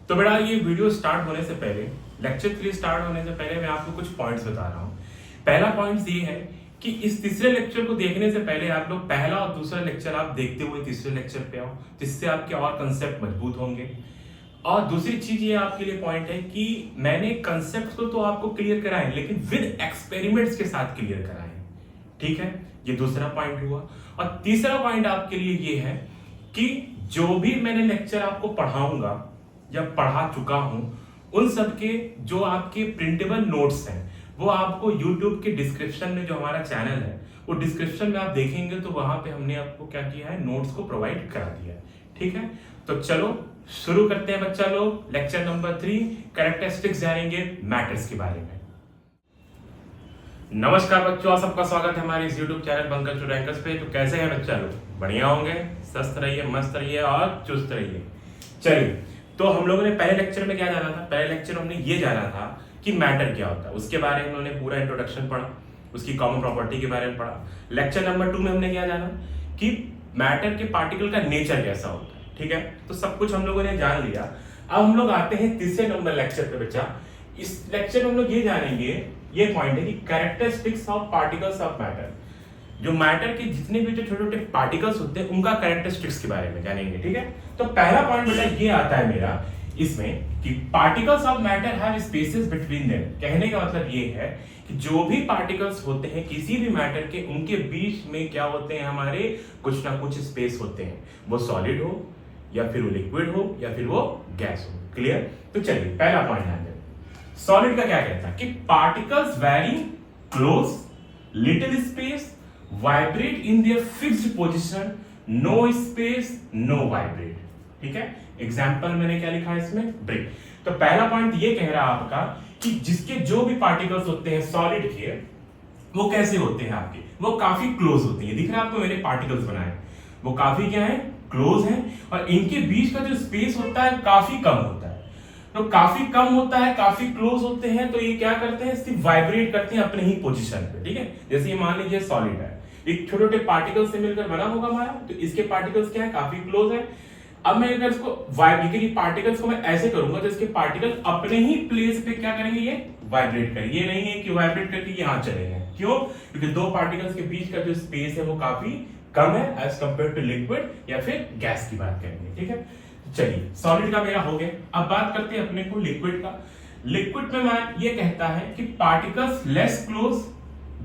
तो बेटा ये वीडियो स्टार्ट होने से पहले, लेक्चर 3 स्टार्ट होने से पहले मैं आपको कुछ पॉइंट्स बता रहा हूँ। पहला पॉइंट ये है कि इस तीसरे लेक्चर को देखने से पहले आप लोग पहला और दूसरा लेक्चर आप देखते हुए तीसरे लेक्चर पे आओ, जिससे आपके और कंसेप्ट मजबूत होंगे। और दूसरी चीज ये आपके लिए पॉइंट है कि मैंने कंसेप्ट को तो आपको क्लियर कराए, लेकिन विद एक्सपेरिमेंट्स के साथ क्लियर कराए। ठीक है, ये दूसरा पॉइंट हुआ। और तीसरा पॉइंट आपके लिए ये है कि जो भी मैंने लेक्चर आपको पढ़ाऊंगा या पढ़ा चुका हूं, उन सब के जो आपके प्रिंटेबल नोट्स हैं वो आपको YouTube के डिस्क्रिप्शन में, जो हमारा चैनल है वो डिस्क्रिप्शन में आप देखेंगे तो वहां पे हमने आपको क्या किया है, नोट्स को प्रोवाइड करा दिया है। ठीक है, तो चलो शुरू करते हैं बच्चा लोग। लेक्चर नंबर 3 कैरेक्टरिस्टिक्स जानेंगे मैटर्स के बारे में। नमस्कार बच्चों, आप सबका स्वागत है हमारे इस YouTube चैनल पंकज रैंकर्स पे। तो कैसे हैं बच्चा लोग? बढ़िया होंगे, स्वस्थ रहिए, मस्त रहिए और चुस्त रहिए। चलिए, तो हम लोगों ने पहले लेक्चर में क्या जाना था? पहले लेक्चर में हमने ये जाना था कि मैटर क्या होता है, उसके बारे में उन्होंने पूरा इंट्रोडक्शन पढ़ा, उसकी कॉमन प्रॉपर्टी के बारे में पढ़ा। लेक्चर नंबर 2 में हमने क्या जाना कि मैटर के पार्टिकल का नेचर कैसा होता है। ठीक है, तो सब कुछ हम लोगों ने जान लिया। अब हम लोग आते हैं तीसरे नंबर लेक्चर पे बच्चा। इस लेक्चर में हम लोग ये जानेंगे, ये पॉइंट है कि characteristics of particles of matter. जो मैटर के जितने भी जो छोटे छोटे पार्टिकल्स होते हैं उनका कैरेक्टरिस्टिक्स के बारे में जानेंगे। ठीक है, तो पहला पॉइंट बेटा ये आता है मेरा इसमें कि particles of matter have spaces between them. कहने का मतलब ये है कि जो भी पार्टिकल्स होते हैं किसी भी मैटर के, उनके बीच में क्या होते हैं, हमारे कुछ ना कुछ स्पेस होते हैं। वो सॉलिड हो या फिर वो लिक्विड हो या फिर वो गैस हो। क्लियर? तो चलिए पहला पॉइंट ध्यान दें। सॉलिड का क्या कहता है कि particles very close, little space, vibrate in their fixed position, no space, no vibrate. ठीक है, एग्जांपल मैंने क्या लिखा है इसमें? ब्रिक। तो पहला पॉइंट ये कह रहा है आपका कि जिसके जो भी पार्टिकल्स होते हैं सॉलिड के, वो कैसे होते हैं आपके, वो काफी क्लोज होते हैं। दिख रहा है आपको मैंने पार्टिकल्स बनाए, वो काफी क्या है, क्लोज हैं, और इनके बीच का जो स्पेस होता है काफी कम होता है। तो काफी कम होता है, काफी क्लोज होते हैं, तो ये क्या करते हैं, सिर्फ वाइब्रेट करते हैं अपने ही पोजीशन पे। ठीक है, जैसे ये मान लीजिए सॉलिड है, एक छोटे छोटे पार्टिकल्स से मिलकर बना होगा हमारा, तो इसके पार्टिकल्स क्या है, काफी क्लोज है। अब मैं अगर इसको पार्टिकल्स को मैं ऐसे करूंगा तो इसके पार्टिकल अपने ही प्लेस पे क्या करेंगे, ये वाइब्रेट करेंगे। ये नहीं है कि वाइब्रेट करके यहां चलेंगे। क्यों? क्योंकि दो पार्टिकल्स के बीच का जो स्पेस है वो काफी कम है एज कंपेयर टू लिक्विड या फिर गैस की बात करेंगे। ठीक है, चलिए सॉलिड का मेरा हो गया। अब बात करते हैं अपने को लिक्विड का। लिक्विड में मैं ये कहता है कि पार्टिकल्स लेस क्लोज।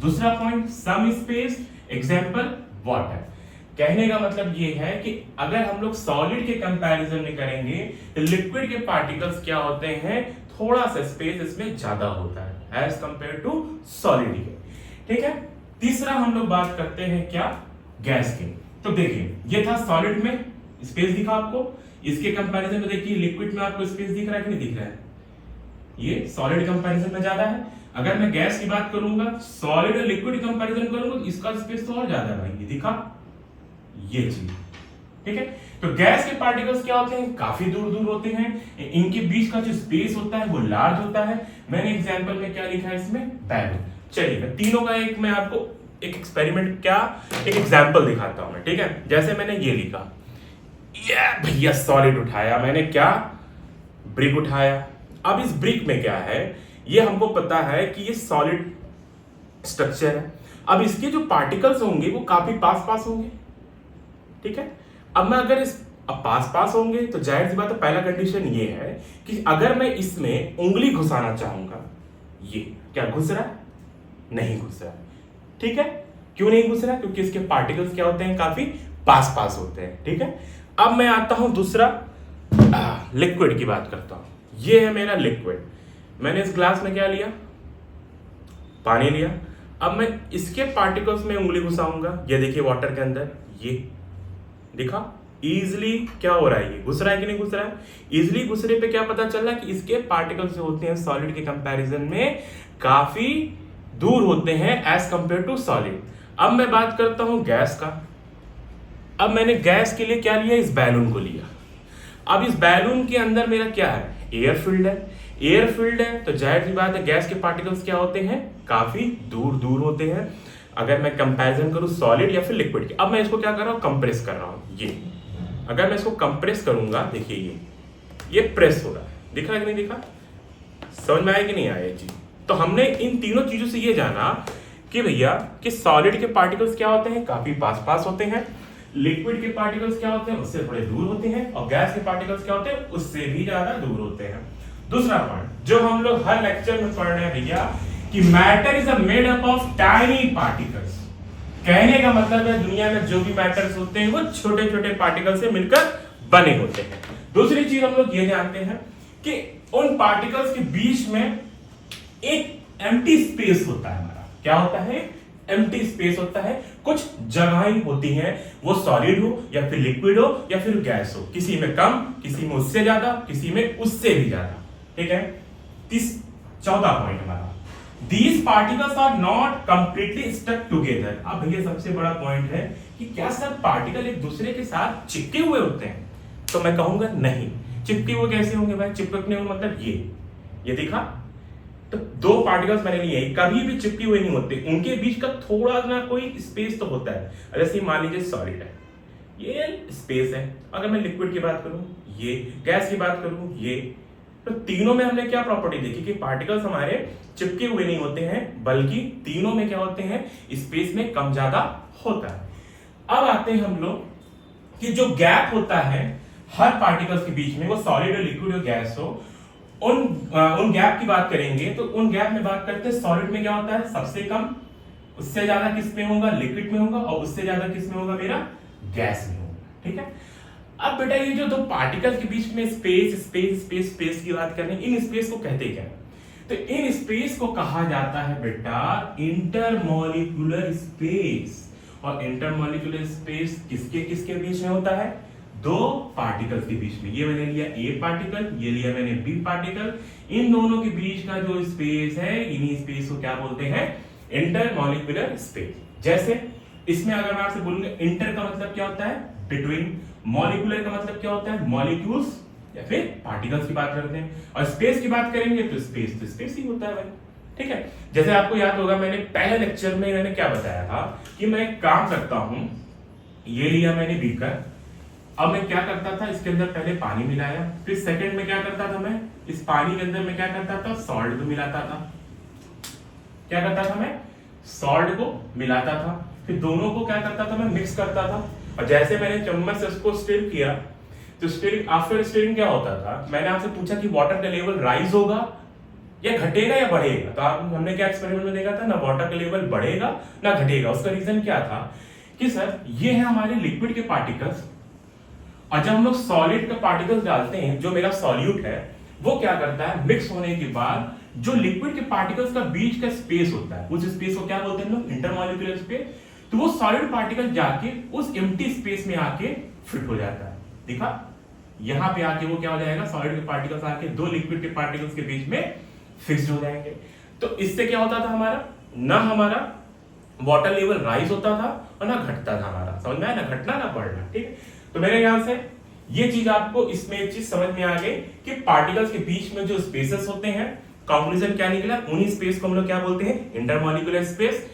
दूसरा point some space, example water. कहने का मतलब ये है कि अगर हम लोग सॉलिड के कंपैरिजन में करेंगे तो लिक्विड के पार्टिकल्स क्या होते हैं, थोड़ा सा स्पेस इसमें ज्यादा होता है एज कंपेयर टू सॉलिड के। ठीक है, तीसरा हम लोग बात करते हैं क्या, गैस की। तो देखिए ये था सॉलिड में स्पेस दिखा आपको, इसके कंपैरिजन में देखिए लिक्विड में आपको स्पेस दिख रहा है कि नहीं दिख रहा है? ये सॉलिड कंपैरिजन में ज्यादा है। अगर मैं गैस की बात करूंगा, सॉलिड और लिक्विड कंपैरिजन करूंगा, इसका स्पेस तो और ज्यादा है भाई, ये दिखा ये चीज। ठीक है, तो गैस के पार्टिकल्स क्या होते हैं, काफी दूर दूर होते हैं, इनके बीच का जो स्पेस होता है वो लार्ज होता है। मैंने एग्जांपल में क्या लिखा है इसमें, बैलून। चलिए मैं तीनों का एक मैं आपको एक एक्सपेरिमेंट क्या एक एग्जांपल दिखाता हूं मैं। ठीक है, जैसे मैंने ये लिखा, ये भैया सॉलिड उठाया मैंने, क्या ब्रिक उठाया। अब इस ब्रिक में क्या है, ये हमको पता है कि ये सॉलिड स्ट्रक्चर है। अब इसके जो पार्टिकल्स होंगे वो काफी पास पास होंगे। ठीक है, अब मैं अगर इस पास पास होंगे तो जाहिर सी बात है, पहला कंडीशन ये है कि अगर मैं इसमें उंगली घुसाना चाहूंगा, ये क्या घुस रहा है? नहीं घुस रहा। ठीक है, क्यों नहीं घुस रहा? क्योंकि इसके पार्टिकल्स क्या होते हैं, काफी पास पास होते हैं। ठीक है, अब मैं आता हूं दूसरा, लिक्विड की बात करता हूं। ये है मेरा लिक्विड, मैंने इस ग्लास में क्या लिया, पानी लिया। अब मैं इसके पार्टिकल्स में उंगली घुसाऊंगा, ये देखिए वाटर के अंदर, ये दिखा इजिली क्या हो रहा है, ये घुस रहा है कि नहीं घुस रहा है? इजिली घुसने पे क्या पता चल रहा है कि इसके पार्टिकल्स जो होते हैं सॉलिड के कंपैरिजन में काफी दूर होते हैं एज कंपेयर टू सॉलिड। अब मैं बात करता हूं गैस का। अब मैंने गैस के लिए क्या लिया, इस बैलून को लिया। अब इस बैलून के अंदर मेरा क्या है, एयर फील्ड है। एयर फील्ड है तो जाहिर सी बात है गैस के पार्टिकल्स क्या होते हैं, काफी दूर दूर होते हैं अगर मैं कंपैरिजन करूं सॉलिड या फिर लिक्विड की। अब मैं इसको क्या कर रहा हूं, कंप्रेस कर रहा हूं। ये अगर मैं इसको कंप्रेस करूंगा, देखिए ये प्रेस हो रहा है। दिख रहा है कि नहीं दिखा? समझ में आया कि नहीं आया ये चीज? तो हमने इन तीनों चीजों से ये जाना कि भैया कि सॉलिड के पार्टिकल्स क्या होते हैं, काफी पास पास होते हैं, लिक्विड के पार्टिकल्स क्या होते हैं, उससे थोड़े दूर होते हैं, और गैस के पार्टिकल्स क्या होते हैं, उससे भी ज्यादा दूर होते हैं। दूसरा पॉइंट जो हम लोग हर लेक्चर में पढ़ रहे हैं भैया कि matter is made up of tiny particles. कहने का मतलब है दुनिया में जो भी मैटर्स होते हैं वो छोटे छोटे पार्टिकल से मिलकर बने होते हैं। दूसरी चीज हम लोग ये जानते हैं कि उन पार्टिकल्स के बीच में एक एम्प्टी स्पेस होता है हमारा। क्या होता है? एम्प्टी स्पेस होता है। कुछ जगहें होती हैं, वो सॉलिड हो या फिर लिक्विड हो या फिर गैस हो, किसी में कम, किसी में उससे ज्यादा, किसी में उससे भी ज्यादा। ठीक है। चौथा पॉइंट हमारा, These particles are not completely stuck together। अब भैया सबसे बड़ा पॉइंट है कि क्या सब पार्टिकल एक दूसरे के साथ चिपके हुए होते हैं? तो मैं कहूंगा नहीं। चिपके हुए कैसे होंगे भाई? चिपकने हुए मतलब ये दिखा, तो दो पार्टिकल्स मैंने लिए, कभी भी चिपके हुए नहीं होते, उनके बीच का थोड़ा ना कोई स्पेस तो होता है। जैसे मान लीजिए सॉलिड है, ये स्पेस है। अगर मैं लिक्विड की बात करूं, ये गैस की बात करूं, ये, तो तीनों में हमने क्या प्रॉपर्टी देखी कि पार्टिकल्स हमारे चिपके हुए नहीं होते हैं, बल्कि तीनों में क्या होते हैं, स्पेस में कम ज्यादा होता है। अब आते हैं हम लोग कि जो गैप होता है हर पार्टिकल्स के बीच में, वो सॉलिड हो, लिक्विड हो, गैस हो, उन गैप की बात करेंगे। तो उन गैप में बात करते हैं, सॉलिड में क्या होता है, सबसे कम, उससे ज्यादा किस में होगा, लिक्विड में होगा, और उससे ज्यादा किस में होगा, मेरा गैस में होगा। ठीक है। अब बेटा ये जो दो पार्टिकल्स के बीच में स्पेस की बात करें, इन स्पेस को कहते क्या है? तो इन स्पेस को कहा जाता है बेटा इंटरमॉलिक्यूलर स्पेस। और इंटरमॉलिक्यूलर स्पेस किसके किसके बीच में होता है? दो पार्टिकल्स के बीच में। ये मैंने लिया ए पार्टिकल, ये लिया मैंने बी पार्टिकल। इन दोनों के बीच का जो स्पेस है, इन्हीं स्पेस को क्या बोलते हैं? Intermolecular space. जैसे इसमें अगर मैं आपसे बोलूंगा इंटर का मतलब क्या होता है? बिटवीन। मॉलिक्यूलर का मतलब क्या होता है? मॉलिक्यूल्स या फिर पार्टिकल्स की बात करते हैं। और स्पेस की बात करेंगे तो स्पेस ही होता है भाई। ठीक है। जैसे आपको याद होगा मैंने पहले लेक्चर में मैंने क्या बताया था कि मैं एक काम करता हूं, ये लिया मैंने बीकर, अब मैं क्या करता था, इसके अंदर पहले पानी मिलाया, फिर सेकंड में क्या करता था, मैं इस पानी के अंदर में क्या करता था, सॉल्ट को मिलाता था। क्या करता था मैं? सॉल्ट को मिलाता था, फिर दोनों को क्या करता था, मैं मिक्स करता था। और जैसे मैंने चम्मच से उसको स्टिर किया, तो स्टिरिंग, आफ्टर स्टिरिंग क्या होता था, मैंने आपसे पूछा कि वाटर का लेवल राइज होगा या घटेगा या बढ़ेगा, तो हमने क्या एक्सपेरिमेंट में देखा था ना, वाटर का लेवल बढ़ेगा ना घटेगा। उसका रीजन क्या था कि सर ये है हमारे लिक्विड के पार्टिकल्स, और जब हम लोग सॉलिड का पार्टिकल्स डालते हैं, जो मेरा सॉल्यूट है, वो क्या करता है, मिक्स होने के बाद जो लिक्विड के पार्टिकल्स का बीच का स्पेस होता है, उस स्पेस को क्या बोलते हैं लोग? Intermolecular space. तो वो सॉलिड पार्टिकल जाके उस एम्प्टी स्पेस में आके फिट हो जाता है। देखा, यहां पे आके वो क्या हो जाएगा, सॉलिड के पार्टिकल्स आके दो लिक्विड के पार्टिकल्स के बीच में फिक्स्ड हो जाएंगे। तो इससे क्या होता था, हमारा ना हमारा वाटर लेवल राइज होता था और ना घटता था हमारा। समझ में आया ना, घटना ना बढ़ना। ठीक है। तो मेरे ख्याल से ये चीज आपको इसमें एक चीज समझ में आ गई कि पार्टिकल्स के बीच में जो स्पेसेस होते हैं, कंक्लूजन क्या निकला, उन्हीं स्पेस को हम लोग क्या बोलते हैं? Intermolecular space.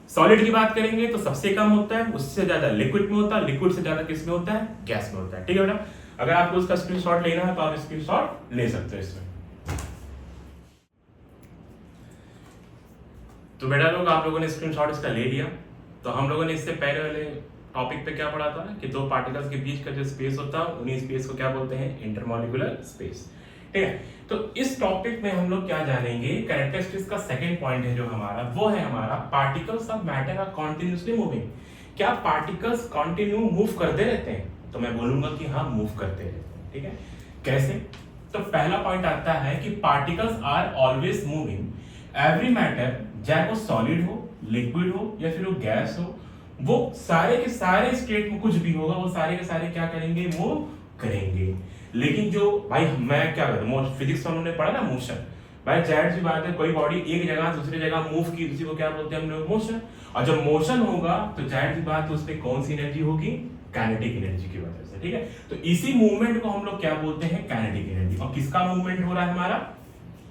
सॉलिड की बात करेंगे तो सबसे कम होता है, उससे ज्यादा लिक्विड में होता है, लिक्विड से ज्यादा किस में होता है? गैस में होता है। ठीक है बेटा, अगर आपको उसका स्क्रीनशॉट लेना है तो आप स्क्रीनशॉट ले सकते हो इसमें। तो बेटा लोग, आप लोगों ने स्क्रीनशॉट इसका ले लिया। तो हम लोगों ने इससे पहले वाले टॉपिक पे क्या पढ़ा था ना कि दो पार्टिकल्स के बीच का जो स्पेस होता है, उन्हीं स्पेस को क्या बोलते हैं? Intermolecular space. ठीक है। तो इस टॉपिक में हम लोग क्या जानेंगे, कैरेक्टरिस्टिक्स का सेकंड पॉइंट है जो हमारा, वो है हमारा particles of matter are continuously moving. क्या पार्टिकल्स कंटिन्यू मूव करते रहते हैं? तो मैं बोलूंगा कि हाँ, मूव करते रहते हैं। ठीक है। कैसे? तो पहला पॉइंट आता है कि particles are always moving. Every matter, चाहे वो सॉलिड हो, लिक्विड हो या फिर वो गैस हो, वो सारे के सारे स्टेट में कुछ भी होगा, वो सारे के सारे क्या करेंगे? मूव करेंगे। लेकिन जो भाई मैं क्या करूं, फिजिक्स में हमने पढ़ा ना मोशन, भाई जाहिर सी बात है कोई बॉडी एक जगह से दूसरी जगह मूव की, उसी को क्या बोलते हैं हम लोग? मोशन। और जब मोशन होगा तो जाहिर सी बात है उस पर कौन सी एनर्जी होगी? काइनेटिक एनर्जी की वजह से। ठीक है। तो इसी मूवमेंट को हम लोग क्या बोलते हैं? Kinetic energy. और किसका मूवमेंट हो रहा है? हमारा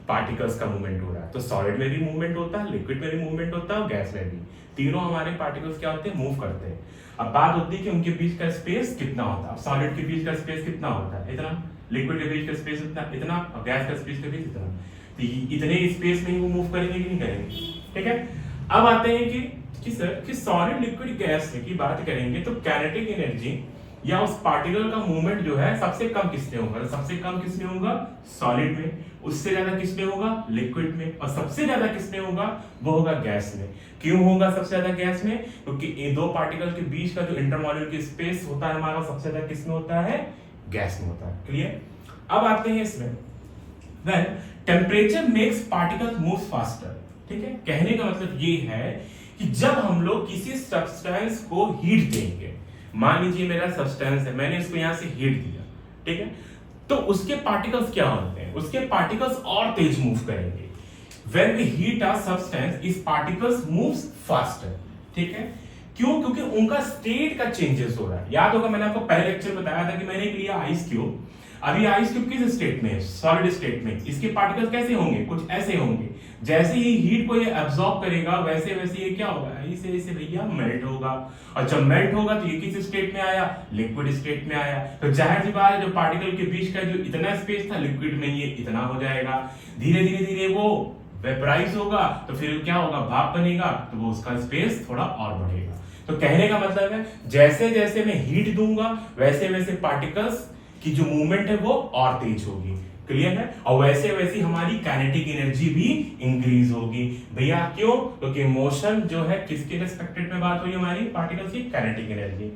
पार्टिकल्स का मूवमेंट हो रहा है। तो सॉलिड में भी मूवमेंट होता है, लिक्विड में भी मूवमेंट होता है, और गैस में भी। तीनों हमारे पार्टिकल्स क्या होते हैं? मूव करते हैं। अब बात होती है कि उनके बीच का स्पेस कितना होता है। सॉलिड के बीच का स्पेस कितना होता है? इतना। लिक्विड के बीच का स्पेस इतना और गैस का स्पेस के बीच इतना, तो इतने स्पेस में ही वो मूव करेंगे कि नहीं करेंगे। ठीक है, अब आते हैं कि सर कि सॉलिड लिक्विड गैस की बात करेंगे तो काइनेटिक एनर्जी या उस पार्टिकल का मूवमेंट जो है सबसे कम किसमें होगा, सबसे कम किसमें होगा, सॉलिड में, उससे ज्यादा किसमें होगा, लिक्विड में, और सबसे ज्यादा किसमें होगा, वो होगा गैस में। क्यों होगा सबसे ज्यादा गैस में, क्योंकि इन दो पार्टिकल के बीच का जो इंटरमॉलिक्यूलर स्पेस होता है हमारा सबसे ज्यादा किसमें होता है, गैस में होता है। क्लियर। अब आते हैं इसमें when temperature makes particles move faster. ठीक है, कहने का मतलब ये है कि जब हम लोग किसी सब्सटेंस को हीट देंगे, मान लीजिए मेरा सब्सटेंस है, मैंने इसको यहां से हीट दिया, ठीक है, तो उसके पार्टिकल्स क्या होते हैं, उसके पार्टिकल्स और तेज मूव करेंगे। When we heat a substance, its particles moves faster। ठीक है, क्यों, क्योंकि उनका स्टेट का चेंजेस हो रहा है। याद होगा मैंने आपको पहले लेक्चर बताया था कि मैंने लिया आइस क्यूब, अभी आइस क्यूब किस स्टेट में है, सॉलिड स्टेट में, इसके पार्टिकल्स कैसे होंगे, कुछ ऐसे होंगे। जैसे ही हीट को ये एब्सॉर्ब करेगा वैसे वैसे ये क्या होगा, ऐसे ऐसे भैया मेल्ट होगा, और जब मेल्ट होगा तो ये किस स्टेट में आया, लिक्विड स्टेट में आया। तो जाहिर सी बात है जो पार्टिकल के बीच का जो इतना स्पेस था लिक्विड में ये इतना हो जाएगा, धीरे धीरे धीरे वो वेपराइज होगा, तो फिर क्या होगा, भाप बनेगा, तो वो उसका स्पेस थोड़ा और बढ़ेगा। तो कहने का मतलब है जैसे जैसे मैं हीट दूंगा वैसे वैसे पार्टिकल्स की जो मूवमेंट है वो और तेज होगी। क्लियर है, और वैसे वैसे हमारी काइनेटिक एनर्जी भी इंक्रीज होगी। भैया क्यों, क्योंकि मोशन जो है किसके रिस्पेक्टेड में बात हुई हमारी, पार्टिकल्स की काइनेटिक एनर्जी।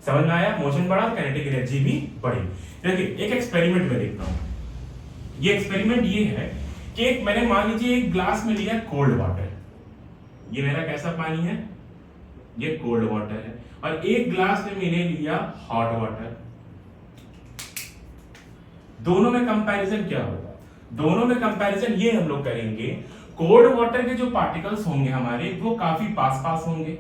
समझ में आया, मोशन बढ़ा काइनेटिक एनर्जी भी बढ़ी। देखिए एक एक्सपेरिमेंट में देखता हूं, ये एक्सपेरिमेंट ये है कि एक मैंने मान लीजिए एक ग्लास में लिया कोल्ड वाटर, ये मेरा कैसा पानी है, ये कोल्ड वाटर है, और एक ग्लास में मैंने लिया हॉट वाटर। दोनों में कंपैरिजन क्या होगा, दोनों में कंपैरिजन ये हम लोग करेंगे, कोल्ड वाटर के जो पार्टिकल्स होंगे हमारे वो काफी पास पास होंगे,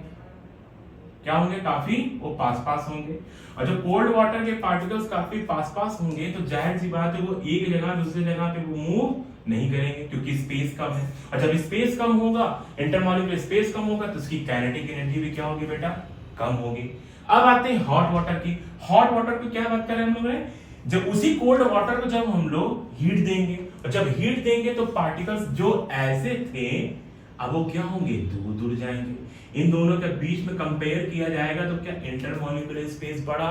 क्या होंगे, काफी वो पास पास होंगे, और जो कोल्ड वाटर के पार्टिकल्स काफी पास पास होंगे तो जाहिर सी बात है वो एक जगह दूसरी जगह पे वो मूव नहीं करेंगे क्योंकि स्पेस कम है, और जब स्पेस कम होगा, इंटरमॉलिक्यूलर स्पेस कम होगा, तो उसकी काइनेटिक एनर्जी भी क्या होगी बेटा, कम होगी। अब आते हैं हॉट वाटर की। हॉट वाटर की क्या बात करें हम लोग ने, जब उसी कोल्ड वाटर को जब हम लोग हीट देंगे, और जब हीट देंगे तो पार्टिकल्स जो ऐसे थे अब वो क्या होंगे, दूर दूर जाएंगे। इन दोनों के बीच में कंपेयर किया जाएगा तो क्या इंटरमॉलिक्यूलर स्पेस बढ़ा,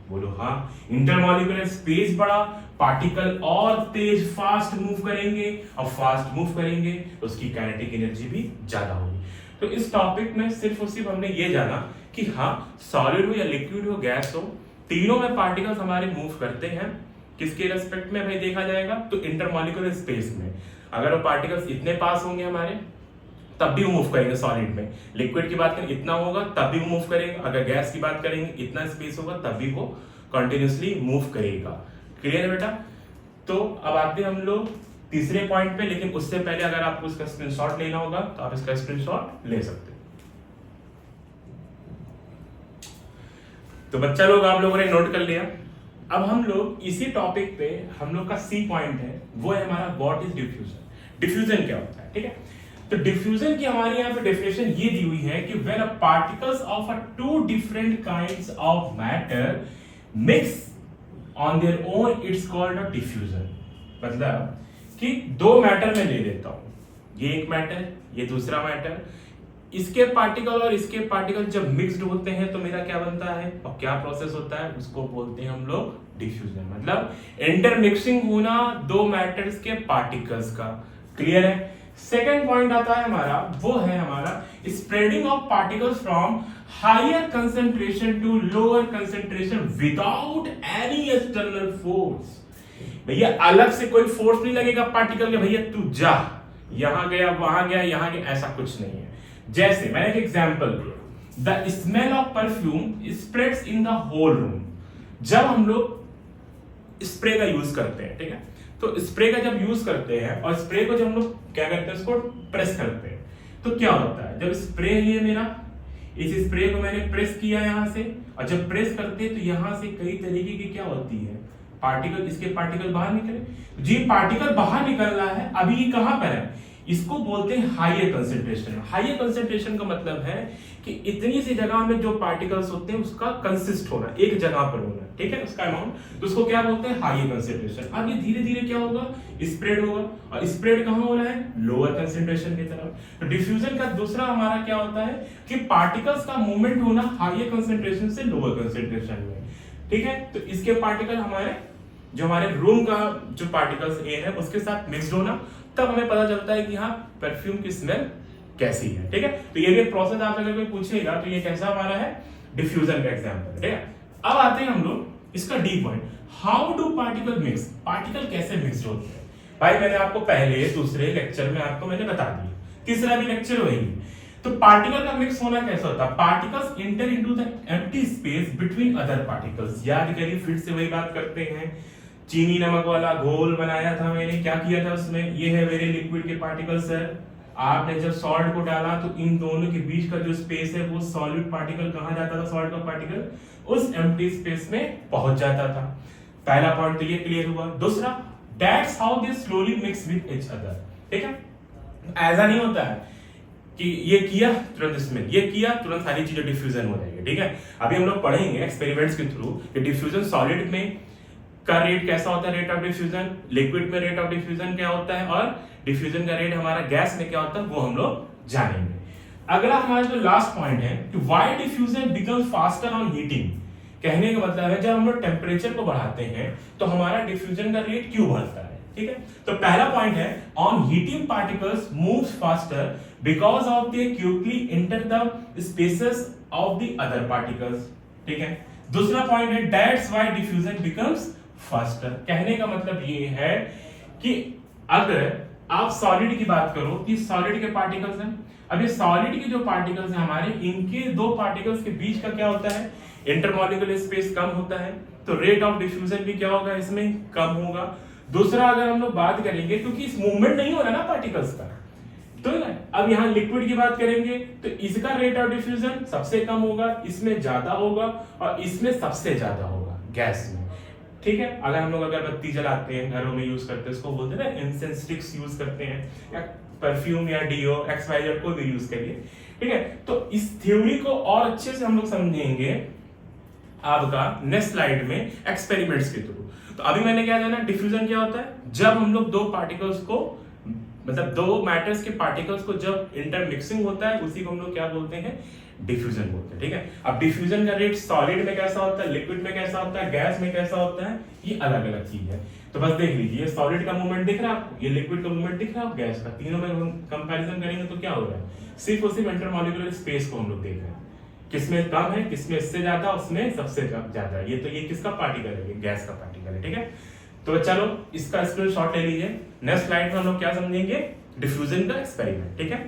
बोलो हाँ, इंटरमॉलिक्यूलर स्पेस बढ़ा, पार्टिकल और तेज फास्ट मूव करेंगे, और फास्ट मूव करेंगे तो उसकी काइनेटिक एनर्जी भी ज्यादा होगी। तो इस टॉपिक में सिर्फ और सिर्फ हमने ये जाना कि हाँ, सॉलिड हो या लिक्विड हो, गैस हो, तीनों में पार्टिकल्स हमारे मूव करते हैं। किसके रेस्पेक्ट में भाई देखा जाएगा, तो इंटरमॉलिक्यूलर स्पेस में। अगर वो पार्टिकल्स इतने पास होंगे हमारे तब भी वो मूव करेंगे सॉलिड में, लिक्विड की बात करें इतना होगा तब भी वो मूव करेंगे, अगर गैस की बात करेंगे इतना स्पेस होगा तब भी वो कंटिन्यूअसली मूव करेगा। क्लियर है बेटा। तो अब आते हैं हम लोग तीसरे पॉइंट पे, लेकिन उससे पहले अगर आपको इसका स्क्रीनशॉट लेना होगा तो आप इसका स्क्रीनशॉट ले सकते हैं। तो बच्चा लोग आप लोगों ने नोट कर लिया। अब हम लोग इसी टॉपिक पे हम लोग का सी पॉइंट है, वो है हमारा व्हाट इज डिफ्यूजन। डिफ्यूजन क्या होता है, ठीक है। तो डिफ्यूजन की हमारी यहाँ पे डेफिनेशन ये दी हुई है कि when a particles of a two different kinds of matter mix on their own it's called a diffusion. मतलब कि दो मैटर में ले लेता हूं, ये एक मैटर, ये दूसरा मैटर, इसके पार्टिकल और इसके पार्टिकल जब मिक्स्ड होते हैं तो मेरा क्या बनता है और क्या प्रोसेस होता है, उसको बोलते हैं हम लोग डिफ्यूजन। मतलब इंटरमिक्सिंग होना दो मैटर्स के पार्टिकल्स का। क्लियर है। सेकेंड पॉइंट आता है हमारा, वो है हमारा spreading of particles from higher concentration to lower concentration without any external force. भैया अलग से कोई फोर्स नहीं लगेगा पार्टिकल के, भैया तू जा, यहां गया वहां गया यहां गया, ऐसा कुछ नहीं है। जैसे मैंने एक एग्जांपल दिया, the smell of perfume spreads in the whole room. जब हम लोग स्प्रे का यूज करते हैं, ठीक है, तो स्प्रे का जब यूज करते हैं और स्प्रे को जब हम लोग क्या करते हैं, उसको प्रेस करते हैं, तो क्या होता है, जब स्प्रे है मेरा, इस स्प्रे को मैंने प्रेस किया यहां से, और जब प्रेस करते हैं तो यहां से कई तरीके की क्या होती है, पार्टिकल, इसके पार्टिकल बाहर निकले। जी पार्टिकल बाहर निकल रहा है, अभी ये कहां पर है, इसको बोलते हैं हायर कंसेंट्रेशन। हायर कंसेंट्रेशन का मतलब है कि इतनी सी जगह में जो पार्टिकल्स होते हैं उसका कंसिस्ट होना, एक जगह पर होना, ठीक है, उसका अमाउंट, तो उसको क्या बोलते हैं, हाई कंसेंट्रेशन। अब ये धीरे धीरे क्या होगा, स्प्रेड होगा, और स्प्रेड कहाँ हो रहा है, लोअर कंसेंट्रेशन की तरफ। तो डिफ्यूजन का दूसरा हमारा क्या होता है कि पार्टिकल्स का मूवमेंट होना हाई कंसेंट्रेशन से लोअर कंसेंट्रेशन में, ठीक है। तो इसके पार्टिकल हमारे जो हमारे रूम का जो पार्टिकल्स एयर है उसके साथ मिक्सड होना, तब हमें पता चलता है कि हाँ परफ्यूम की स्मेल कैसी है, ठीक है। तो ये भी एक प्रोसेस आपसे अगर कोई पूछेगा तो ये कैसा हमारा है, डिफ्यूजन का एग्जांपल है, ठीक है। अब आते हैं हम लोग इसका D point, how do particle mix, particle कैसे मिक्स होते हैं। भाई मैंने आपको पहले दूसरे लेक्चर में आपको मैंने बता दिया, तीसरा भी लेक्चर वही। तो पार्टिकल का मिक्स होना कैसा होता है, particles enter into the empty space between other particles. याद करिए, फिर से वही बात करते हैं, चीनी नमक वाला घोल बनाया था मैंने, क्या किया था उसमें, ये है मेरे लिक्विड के पार्टिकल्स है, आपने जब सॉल्ट को डाला तो इन दोनों के बीच का जो स्पेस है वो सॉलिड पार्टिकल कहां जाता था, सॉल्ट का पार्टिकल उस एम्प्टी स्पेस में पहुंच जाता था। पहला पॉइंट तो ये क्लियर हुआ। दूसरा, that's how they slowly mix with each other, ठीक है। ऐसा नहीं होता है कि ये किया तुरंत इसमें, ये किया तुरंत सारी चीजें डिफ्यूजन हो जाएगी, ठीक है। अभी हम लोग पढ़ेंगे एक्सपेरिमेंट्स के थ्रू कि डिफ्यूजन सॉलिड में का रेट कैसा होता है, रेट ऑफ डिफ्यूजन, लिक्विड में रेट ऑफ डिफ्यूजन क्या होता है, और डिफ्यूजन का रेट हमारा गैस में क्या होता है वो हम लोग जानेंगे। अगला हमारा जो लास्ट पॉइंट है कि why diffusion becomes faster on heating. कहने का मतलब है जब हम लोग टेम्परेचर को बढ़ाते हैं तो हमारा डिफ्यूजन का रेट क्यों बढ़ता है, ठीक है। तो पहला पॉइंट है, on heating particles moves faster because of they quickly enter the spaces of the other particles, ठीक है। दूसरा पॉइंट है, that's why diffusion becomes faster. कहने का मतलब ये है कि अगर आप सॉलिड की बात करो कि सॉलिड के पार्टिकल्स हैं, अब ये सॉलिड के जो पार्टिकल्स हैं हमारे, इनके दो पार्टिकल्स के बीच का क्या होता है, इंटरमॉलिक्यूलर स्पेस कम होता है, तो रेट ऑफ डिफ्यूजन भी क्या होगा, इसमें कम होगा। दूसरा अगर हम लोग बात करेंगे, क्योंकि इस मूवमेंट नहीं हो रहा ना पार्टिकल्स का, तो अब यहाँ लिक्विड की बात करेंगे तो इसका रेट ऑफ डिफ्यूजन सबसे कम होगा, इसमें ज्यादा होगा, और इसमें सबसे ज्यादा होगा गैस में, ठीक है। अगर हम लोग अगरबत्ती जलाते हैं, घरों में यूज करते हैं, उसको बोलते हैं ना इंसेंस स्टिक्स यूज करते हैं, या परफ्यूम या डीओ XYZ कोई भी यूज करिए, ठीक है। तो इस थ्योरी को और अच्छे से हम लोग समझेंगे आपका नेक्स्ट स्लाइड में एक्सपेरिमेंट्स के थ्रू। तो अभी मैंने क्या जाना, डिफ्यूजन क्या होता है, जब हम लोग दो पार्टिकल्स को, मतलब दो मैटर्स के पार्टिकल्स को जब इंटरमिक्सिंग होता है उसी को हम लोग क्या बोलते हैं, डिफ्यूजन बोलते हैं, ठीक है। अब डिफ्यूजन का रेट सॉलिड में कैसा होता है, लिक्विड में कैसा होता है, गैस में कैसा होता है, ये अलग अलग चीज है। तो बस देख लीजिए, सॉलिड का मूवमेंट दिख रहा है आपको, ये लिक्विड का मूवमेंट दिख रहा है, गैस का, तीनों में कंपैरिजन करेंगे तो क्या हो रहा है, सिर्फ और सिर्फ इंटरमॉलिक्यूलर स्पेस को हम लोग देख रहे हैं, किसमें कम है, किसमें इससे ज्यादा, उसमें सबसे कम ज्यादा। ये तो ये किसका पार्टिकल है, ये गैस का पार्टिकल है, ठीक है। तो चलो इसका स्क्रीनशॉट ले लीजिए। नेक्स्ट स्लाइड में हम लोग क्या समझेंगे, डिफ्यूजन का एक्सपेरिमेंट, ठीक है।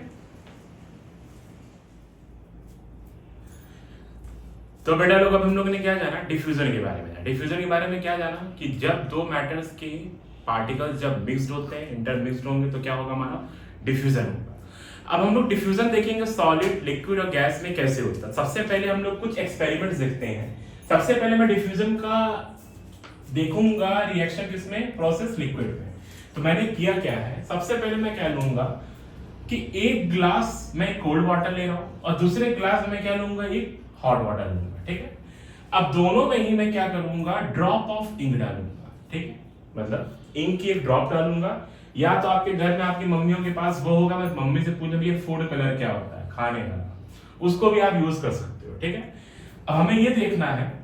तो बेटा लोग अब हम लोगों ने क्या जाना, डिफ्यूजन के बारे में। डिफ्यूजन के बारे में क्या जाना कि जब दो मैटर्स के पार्टिकल्स जब मिक्स्ड होते हैं, इंटरमिक्स्ड होंगे तो क्या होगा, हमारा डिफ्यूजन होगा। अब हम लोग डिफ्यूजन देखेंगे सॉलिड, लिक्विड और गैस में कैसे होता है। सबसे पहले हम लोग कुछ एक्सपेरिमेंट्स देखते हैं। सबसे पहले मैं डिफ्यूजन का देखूंगा रिएक्शन किसमें, प्रोसेस लिक्विड में। तो मैंने किया क्या है, सबसे पहले मैं क्या लूंगा कि एक ग्लास में कोल्ड वाटर ले रहा हूं और दूसरे ग्लास में क्या लूंगा, एक हॉट वाटर लूंगा, ठीक है। अब दोनों में ही मैं क्या करूंगा, ड्रॉप ऑफ इंक डालूंगा, ठीक है। मतलब इंक की एक ड्रॉप डालूंगा, या तो आपके घर में आपकी मम्मियों के पास वो होगा, मैं मम्मी से पूछूंगी ये फूड कलर क्या होता है, खाने का, उसको भी आप यूज कर सकते हो, ठीक है। अब हमें ये देखना है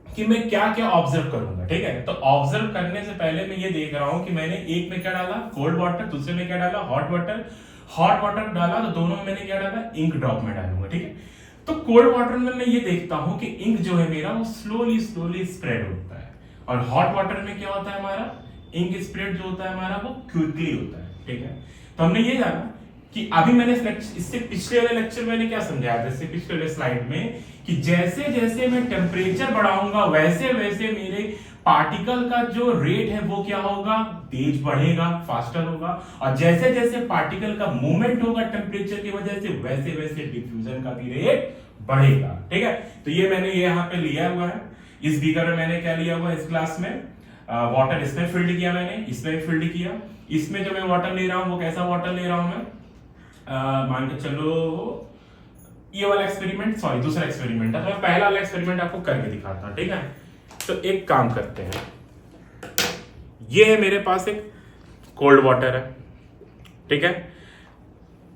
कि मैं क्या क्या ऑब्जर्व करूंगा, ठीक है। तो ऑब्जर्व करने से पहले मैं ये देख रहा हूं कि मैंने एक में क्या डाला, कोल्ड वाटर, दूसरे में क्या डाला, हॉट वाटर। हॉट वाटर डाला तो दोनों में मैंने क्या डाला, इंक ड्रॉप में डालूंगा, ठीक है। तो कोल्ड वाटर में मैं ये देखता हूं कि इंक जो है मेरा वो स्लोली स्लोली स्प्रेड होता है, और हॉट वाटर में क्या होता है हमारा, इंक स्प्रेड जो होता है हमारा वो क्विकली होता है, ठीक है। तो हमने ये जाना कि अभी मैंने इससे पिछले वाले लेक्चर में क्या समझाया, जैसे पिछले वाले स्लाइड में, कि जैसे जैसे मैं टेम्परेचर बढ़ाऊंगा वैसे वैसे मेरे पार्टिकल का जो रेट है वो क्या होगा, तेज बढ़ेगा, फास्टर होगा, और जैसे जैसे पार्टिकल का मूवमेंट होगा टेम्परेचर की वजह से वैसे वैसे डिफ्यूजन का भी रेट बढ़ेगा, ठीक है। तो ये मैंने ये यहाँ पे लिया हुआ है, इस बीकर में मैंने क्या लिया हुआ है, इस ग्लास में वाटर इसमें फिल्ड किया मैंने, इसमें फिल्ड किया। इसमें जो मैं वाटर ले रहा हूँ वो कैसा वाटर ले रहा हूं मैं, मान के चलो ये वाला एक्सपेरिमेंट, सॉरी दूसरा एक्सपेरिमेंट है, तो मैं पहला वाला एक्सपेरिमेंट आपको करके दिखाता हूं, ठीक है। तो एक काम करते हैं, ये है मेरे पास एक कोल्ड वाटर है, ठीक है।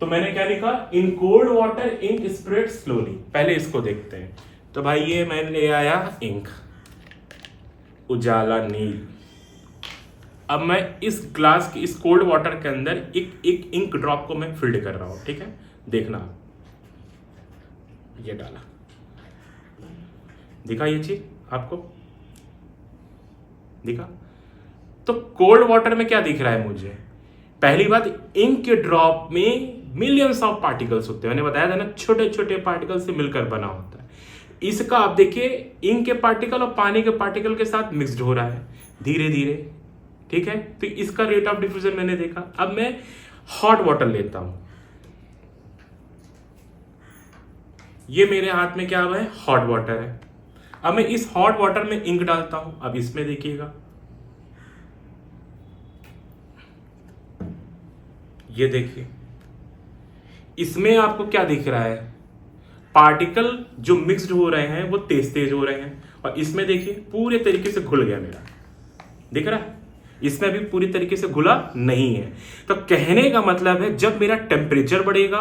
तो मैंने क्या लिखा, in cold water ink spread slowly. पहले इसको देखते हैं। तो भाई ये मैंने ले आया इंक, उजाला नील। अब मैं इस ग्लास की, इस कोल्ड वाटर के अंदर एक एक इंक ड्रॉप को मैं फिल्ड कर रहा हूं, ठीक है। देखना, ये डाला, दिखा ये चीज आपको, दिखा। तो कोल्ड वाटर में क्या दिख रहा है मुझे, पहली बात, इंक के ड्रॉप में मिलियंस ऑफ पार्टिकल्स होते हैं, मैंने बताया था ना, छोटे छोटे पार्टिकल से मिलकर बना होता है। इसका आप देखिए, इंक के पार्टिकल और पानी के पार्टिकल के साथ मिक्सड हो रहा है धीरे धीरे, ठीक है। तो इसका रेट ऑफ डिफ्यूजन मैंने देखा। अब मैं हॉट वाटर लेता हूं, ये मेरे हाथ में क्या है, हॉट वाटर है। अब मैं इस हॉट वाटर में इंक डालता हूं। अब इसमें देखिएगा, ये देखिए, इसमें आपको क्या दिख रहा है, पार्टिकल जो मिक्स्ड हो रहे हैं वो तेज तेज हो रहे हैं, और इसमें देखिए पूरे तरीके से घुल गया मेरा, दिख रहा है। इसमें भी पूरी तरीके से घुला नहीं है। तो कहने का मतलब है, जब मेरा टेम्परेचर बढ़ेगा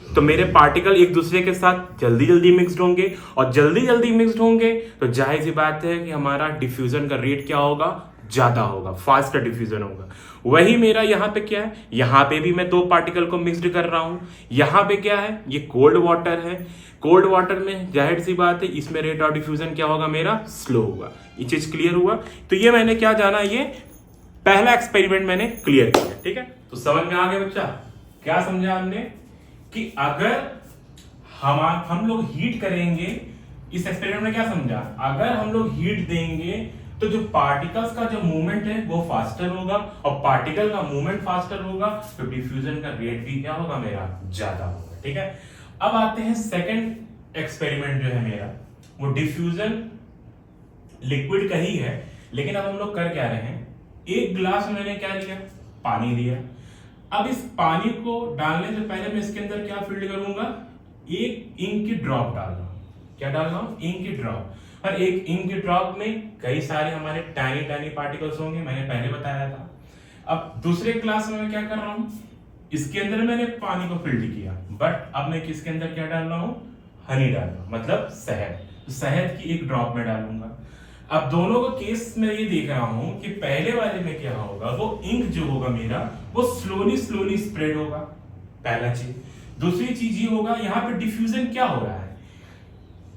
तो मेरे पार्टिकल एक दूसरे के साथ जल्दी जल्दी मिक्स्ड होंगे, और जल्दी जल्दी मिक्स्ड होंगे तो जाहिर सी बात है कि हमारा डिफ्यूजन का रेट क्या होगा, ज्यादा होगा, फास्टर डिफ्यूजन होगा। वही मेरा यहाँ पे क्या है, यहाँ पे भी मैं दो पार्टिकल को मिक्स्ड कर रहा हूं। यहाँ पे क्या है, ये कोल्ड वाटर है। कोल्ड वाटर में जाहिर सी बात है, इसमें रेट ऑफ डिफ्यूजन क्या होगा, मेरा स्लो होगा। ये चीज क्लियर हुआ। तो ये मैंने क्या जाना, ये पहला एक्सपेरिमेंट मैंने क्लियर किया, ठीक है। तो समझ में आ गया बच्चा, क्या समझा हमने, कि अगर हम लोग हीट करेंगे, इस एक्सपेरिमेंट में क्या समझा, अगर हम लोग हीट देंगे तो जो पार्टिकल्स का जो मूवमेंट है वो फास्टर होगा, और पार्टिकल का मूवमेंट फास्टर होगा तो डिफ्यूजन का रेट भी क्या होगा, मेरा ज्यादा होगा, ठीक है। अब आते हैं सेकंड एक्सपेरिमेंट जो है मेरा, वो डिफ्यूजन लिक्विड का ही है, लेकिन अब हम लोग कर क्या रहे हैं, एक गिलास में मैंने क्या लिया, पानी लिया। अब इस पानी को डालने से पहले मैं इसके अंदर क्या फिल्ड करूंगा, एक इंक की ड्रॉप डाल रहा हूं। क्या डाल रहा हूं, इंक की ड्रॉप। और एक इंक की ड्रॉप में कई सारे हमारे टाइनी टाइनी पार्टिकल्स होंगे, मैंने पहले बताया था। अब दूसरे क्लास में मैं क्या कर रहा हूं, इसके अंदर मैंने पानी को फिल्ड किया, बट अब मैं किसके अंदर क्या डाल रहा हूं, हनी डाल रहा हूं, मतलब शहद। तो शहद की एक ड्रॉप में डालूंगा। अब दोनों को केस में ये देख रहा हूं कि पहले वाले में क्या होगा, वो इंक जो होगा मेरा, वो स्लोली स्लोली स्प्रेड होगा, पहला चीज। दूसरी चीज ये होगा, यहाँ पे डिफ्यूजन क्या हो रहा है,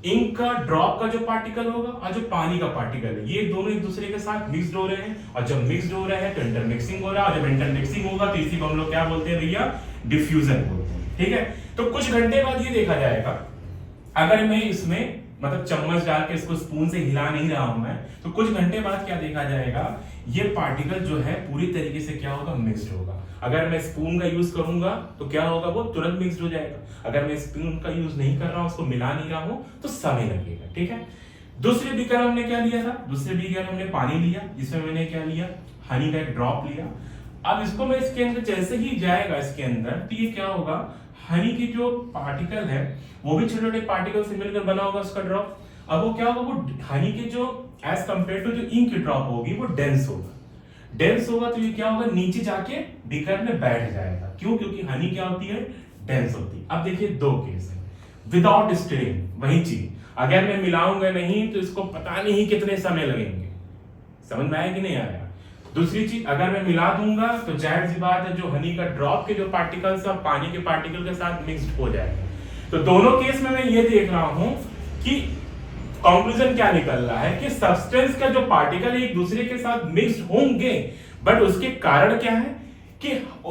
इंक का ड्रॉप का जो पार्टिकल होगा और जो पानी का पार्टिकल है, ये दोनों एक दूसरे के साथ मिक्स्ड हो रहे हैं, और जब मिक्स्ड हो रहे हैं तो इंटरमिक्सिंग हो रहा है, और जब इंटरमिक्सिंग होगा तो इसी को हम लोग क्या बोलते हैं भैया, डिफ्यूजन बोलते हैं, ठीक है। तो कुछ घंटे बाद ये देखा जाएगा, अगर मैं इसमें मतलब चम्मच डाल के इसको स्पून से हिला नहीं रहा हूं मैं, तो कुछ घंटे बाद क्या देखा जाएगा, ये पार्टिकल जो है पूरी तरीके से क्या होगा, मिक्स्ड होगा। अगर मैं स्पून का यूज करूंगा तो क्या होगा, वो तुरंत मिक्स्ड हो जाएगा। अगर मैं स्पून का यूज नहीं कर रहा हूं, उसको मिला नहीं रहा हूं, तो समय लगेगा, ठीक है। दूसरे बीकर हमने क्या लिया था, दूसरे बीकर हमने पानी लिया, जिसमें मैंने क्या लिया, हनी का एक ड्रॉप लिया। अब इसको मैं इसके अंदर जैसे ही जाएगा इसके अंदर, तो ये क्या होगा, हनी की जो पार्टिकल है वो भी छोटे छोटे पार्टिकल से मिलकर बना होगा उसका ड्रॉप। अब वो क्या होगा, वो हनी के जो एज कंपेयर टू जो इंक की ड्रॉप होगी वो डेंस होगा। डेंस होगा तो ये क्या होगा, नीचे जाके बीकर में बैठ जाएगा। क्यों, क्योंकि हनी क्या होती है, डेंस होती है। अब देखिए दो केस है, विदाउट स्टिरिंग, वही चीज अगर मैं मिलाऊंगा नहीं तो इसको पता नहीं कितने समय लगेंगे। समझ में आया कि नहीं आया। दूसरी चीज, अगर मैं मिला दूंगा तो जाहिर सी बात है, जो हनी का ड्रॉप के जो पार्टिकल्स और पानी के पार्टिकल के साथ मिक्स्ड हो जाएगा। तो दोनों केस में मैं ये देख रहा हूं कि कंक्लूजन क्या निकल रहा है, कि सब्सटेंस का जो पार्टिकल एक दूसरे के साथ मिक्स्ड होंगे, बट उसके कारण क्या है कि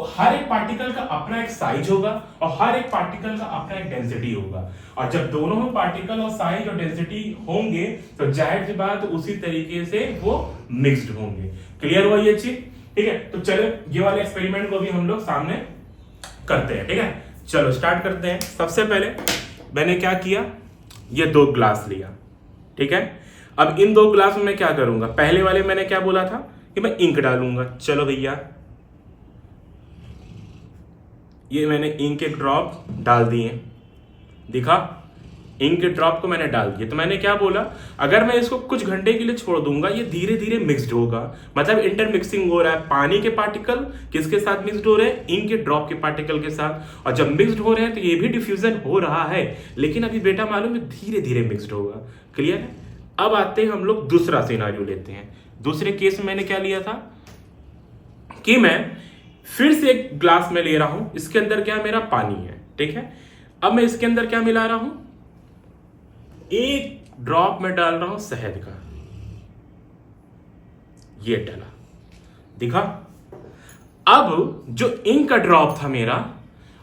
हर एक पार्टिकल का अपना एक साइज होगा और हर एक पार्टिकल का अपना एक डेंसिटी होगा। और जब दोनों में पार्टिकल और साइज और डेंसिटी होंगे तो जाहिर सी बात उसी तरीके से वो मिक्स्ड होंगे। क्लियर हुआ ये चीज, ठीक है। तो चलो ये वाले एक्सपेरिमेंट को भी हम लोग सामने करते हैं, ठीक है। चलो स्टार्ट करते हैं। सबसे पहले मैंने क्या किया, ये दो ग्लास लिया, ठीक है। अब इन दो ग्लास में मैं क्या करूंगा, पहले वाले मैंने क्या बोला था कि मैं इंक डालूंगा। चलो भैया, ये मैंने इंक एक ड्रॉप डाल दिए, दिखा, इंक के ड्रॉप को मैंने डाल दिया। तो मैंने क्या बोला, अगर मैं इसको कुछ घंटे के लिए छोड़ दूंगा ये धीरे धीरे मिक्सड होगा, मतलब इंटरमिक्सिंग हो रहा है। पानी के पार्टिकल किसके साथ मिक्सड हो रहे हैं, इंक के ड्रॉप के पार्टिकल के साथ। और जब मिक्सड हो रहे हैं तो ये भी डिफ्यूजन हो रहा है, लेकिन अभी बेटा मालूम है धीरे धीरे मिक्सड होगा। क्लियर है। अब आते हैं हम लोग दूसरा सिनारियो लेते हैं। दूसरे केस में मैंने क्या लिया था कि मैं फिर से एक ग्लास में ले रहा हूं, इसके अंदर क्या मेरा पानी है, ठीक है। अब मैं इसके अंदर क्या मिला रहा हूं, एक ड्रॉप में डाल रहा हूं शहद का, ये डाला, दिखा। अब जो इंक का ड्रॉप था मेरा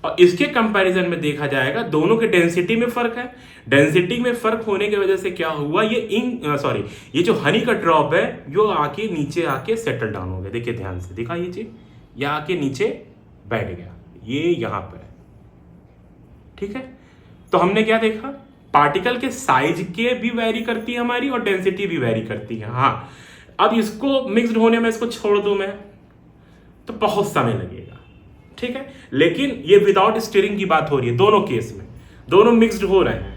और इसके कंपैरिजन में देखा जाएगा दोनों के डेंसिटी में फर्क है। डेंसिटी में फर्क होने की वजह से क्या हुआ, ये जो हनी का ड्रॉप है जो आके नीचे आके सेटल डाउन हो गया। देखिए ध्यान से, दिखा ये चीज, यह आके नीचे बैठ गया, ये यहां पर है, ठीक है। तो हमने क्या देखा, पार्टिकल के साइज के भी वैरी करती है हमारी और डेंसिटी भी वैरी करती है। हाँ, अब इसको मिक्सड होने में इसको छोड़ दूं मैं तो बहुत समय लगेगा, ठीक है। लेकिन ये विदाउट स्टीयरिंग की बात हो रही है, दोनों केस में दोनों मिक्सड हो रहे हैं,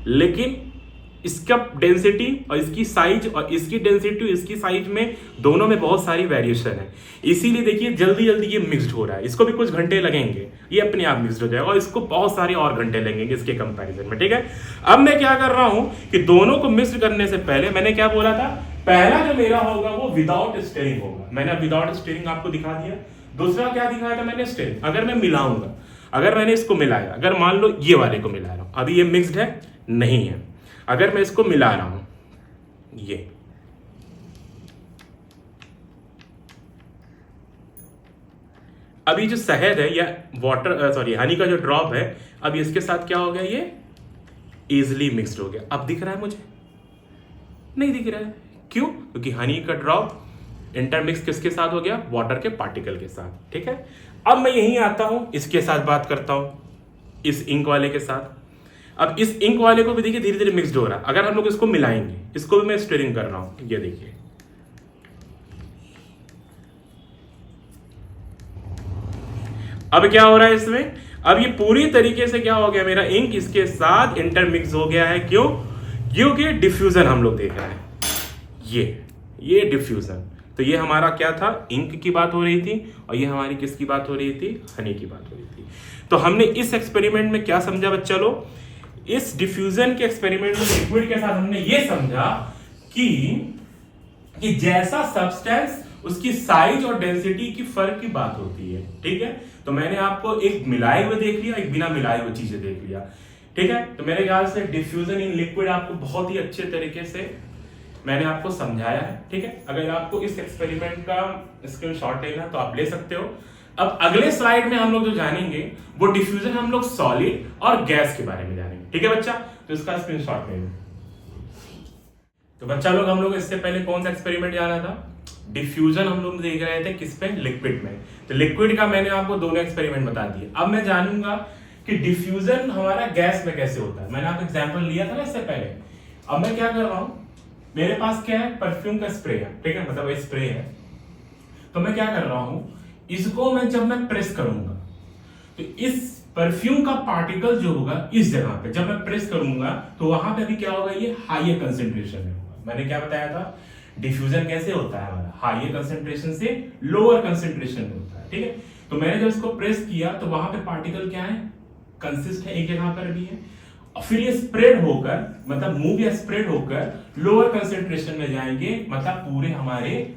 लेकिन इसका डेंसिटी और इसकी साइज और इसकी डेंसिटी इसकी साइज में दोनों में बहुत सारी वेरिएशन है। इसीलिए देखिए जल्दी जल्दी ये मिक्सड हो रहा है, इसको भी कुछ घंटे लगेंगे, ये अपने आप मिक्सड हो जाएगा और इसको बहुत सारे और घंटे लगेंगे इसके कंपैरिजन में, ठीक है। अब मैं क्या कर रहा हूं कि दोनों को मिक्स करने से पहले मैंने क्या बोला था, पहला जो मेरा होगा वो विदाउट स्टीयरिंग होगा। मैंने विदाउट स्टीयरिंग आपको दिखा दिया। दूसरा क्या दिखाया था मैंने, स्टीयरिंग। अगर मैं मिलाऊंगा, अगर मैंने इसको मिलाया, अगर मान लो ये वाले को मिला रहा हूं, अभी ये मिक्सड है नहीं है, अगर मैं इसको मिला रहा हूं, ये अभी जो शहद है या हनी का जो ड्रॉप है, अब इसके साथ क्या हो गया, ये इजिली मिक्सड हो गया। अब दिख रहा है मुझे, नहीं दिख रहा है, क्यों, क्योंकि हनी का ड्रॉप इंटरमिक्स किसके साथ हो गया, वाटर के पार्टिकल के साथ, ठीक है। अब मैं यहीं आता हूं, इसके साथ बात करता हूं, इस इंक वाले के साथ। अब इस इंक वाले को भी देखिए धीरे धीरे मिक्सड हो रहा है। अगर हम लोग इसको मिलाएंगे, इसको भी मैं स्टीयरिंग कर रहा हूं, ये देखिए, अब क्या हो रहा है इसमें, अब ये पूरी तरीके से क्या हो गया, मेरा इंक इसके साथ इंटरमिक्स हो गया है। क्यों, क्योंकि डिफ्यूजन हम लोग देख रहे हैं, ये डिफ्यूजन। तो ये हमारा क्या था, इंक की बात हो रही थी और ये हमारी किसकी बात हो रही थी, हनी की बात हो रही थी। तो हमने इस एक्सपेरिमेंट में क्या समझा बच्चा लोग, इस डिफ्यूजन के एक्सपेरिमेंट में लिक्विड के साथ हमने ये समझा कि जैसा सब्सटेंस उसकी साइज और डेंसिटी की फर्क की बात होती है, ठीक है। तो मैंने आपको एक मिलाए हुए देख लिया, एक बिना मिलाए हुए चीजें देख लिया, ठीक है। तो मेरे ख्याल से डिफ्यूजन इन लिक्विड आपको बहुत ही अच्छे तरीके से मैंने आपको समझाया है, ठीक है। अगर आपको इस एक्सपेरिमेंट का स्क्रीनशॉट लेना तो आप ले सकते हो। अब अगले स्लाइड में हम लोग जो जानेंगे वो डिफ्यूजन हम लोग सॉलिड और गैस के बारे में जानेंगे, ठीक है बच्चा। तो इसका स्क्रीनशॉट ले लो। तो बच्चा लोग हम लोग इससे पहले कौन सा एक्सपेरिमेंट जाना था, डिफ्यूजन हम लोग देख रहे थे किस पे, लिक्विड में। तो लिक्विड का मैंने आपको दोनों एक्सपेरिमेंट बता दिए। अब मैं जानूंगा कि डिफ्यूजन हमारा गैस में कैसे होता है। मैंने आपको एग्जांपल लिया था ना इससे पहले। अब मैं क्या कर रहा हूं, मेरे पास क्या है, परफ्यूम का स्प्रे है, ठीक है, मतलब स्प्रे है। तो मैं क्या कर रहा हूं, इसको जब मैं प्रेस करूंगा तो इस परफ्यूम का पार्टिकल जो होगा इस जगह पे जब मैं प्रेस करूंगा तो वहां पे भी क्या होगा, ये हायर कंसेंट्रेशन में होगा। मैंने क्या बताया था, डिफ्यूजन कैसे होता है हमारा, हायर कंसेंट्रेशन से लोअर कंसेंट्रेशन में होता है, ठीक है। तो मैंने जब इसको प्रेस किया तो वहां पे पार्टिकल क्या है, कंसिस्ट है, एक जगह पर भी है, और फिर ये स्प्रेड होकर, मतलब मूव या स्प्रेड होकर लोअर कंसेंट्रेशन में जाएंगे, मतलब पूरे हमारे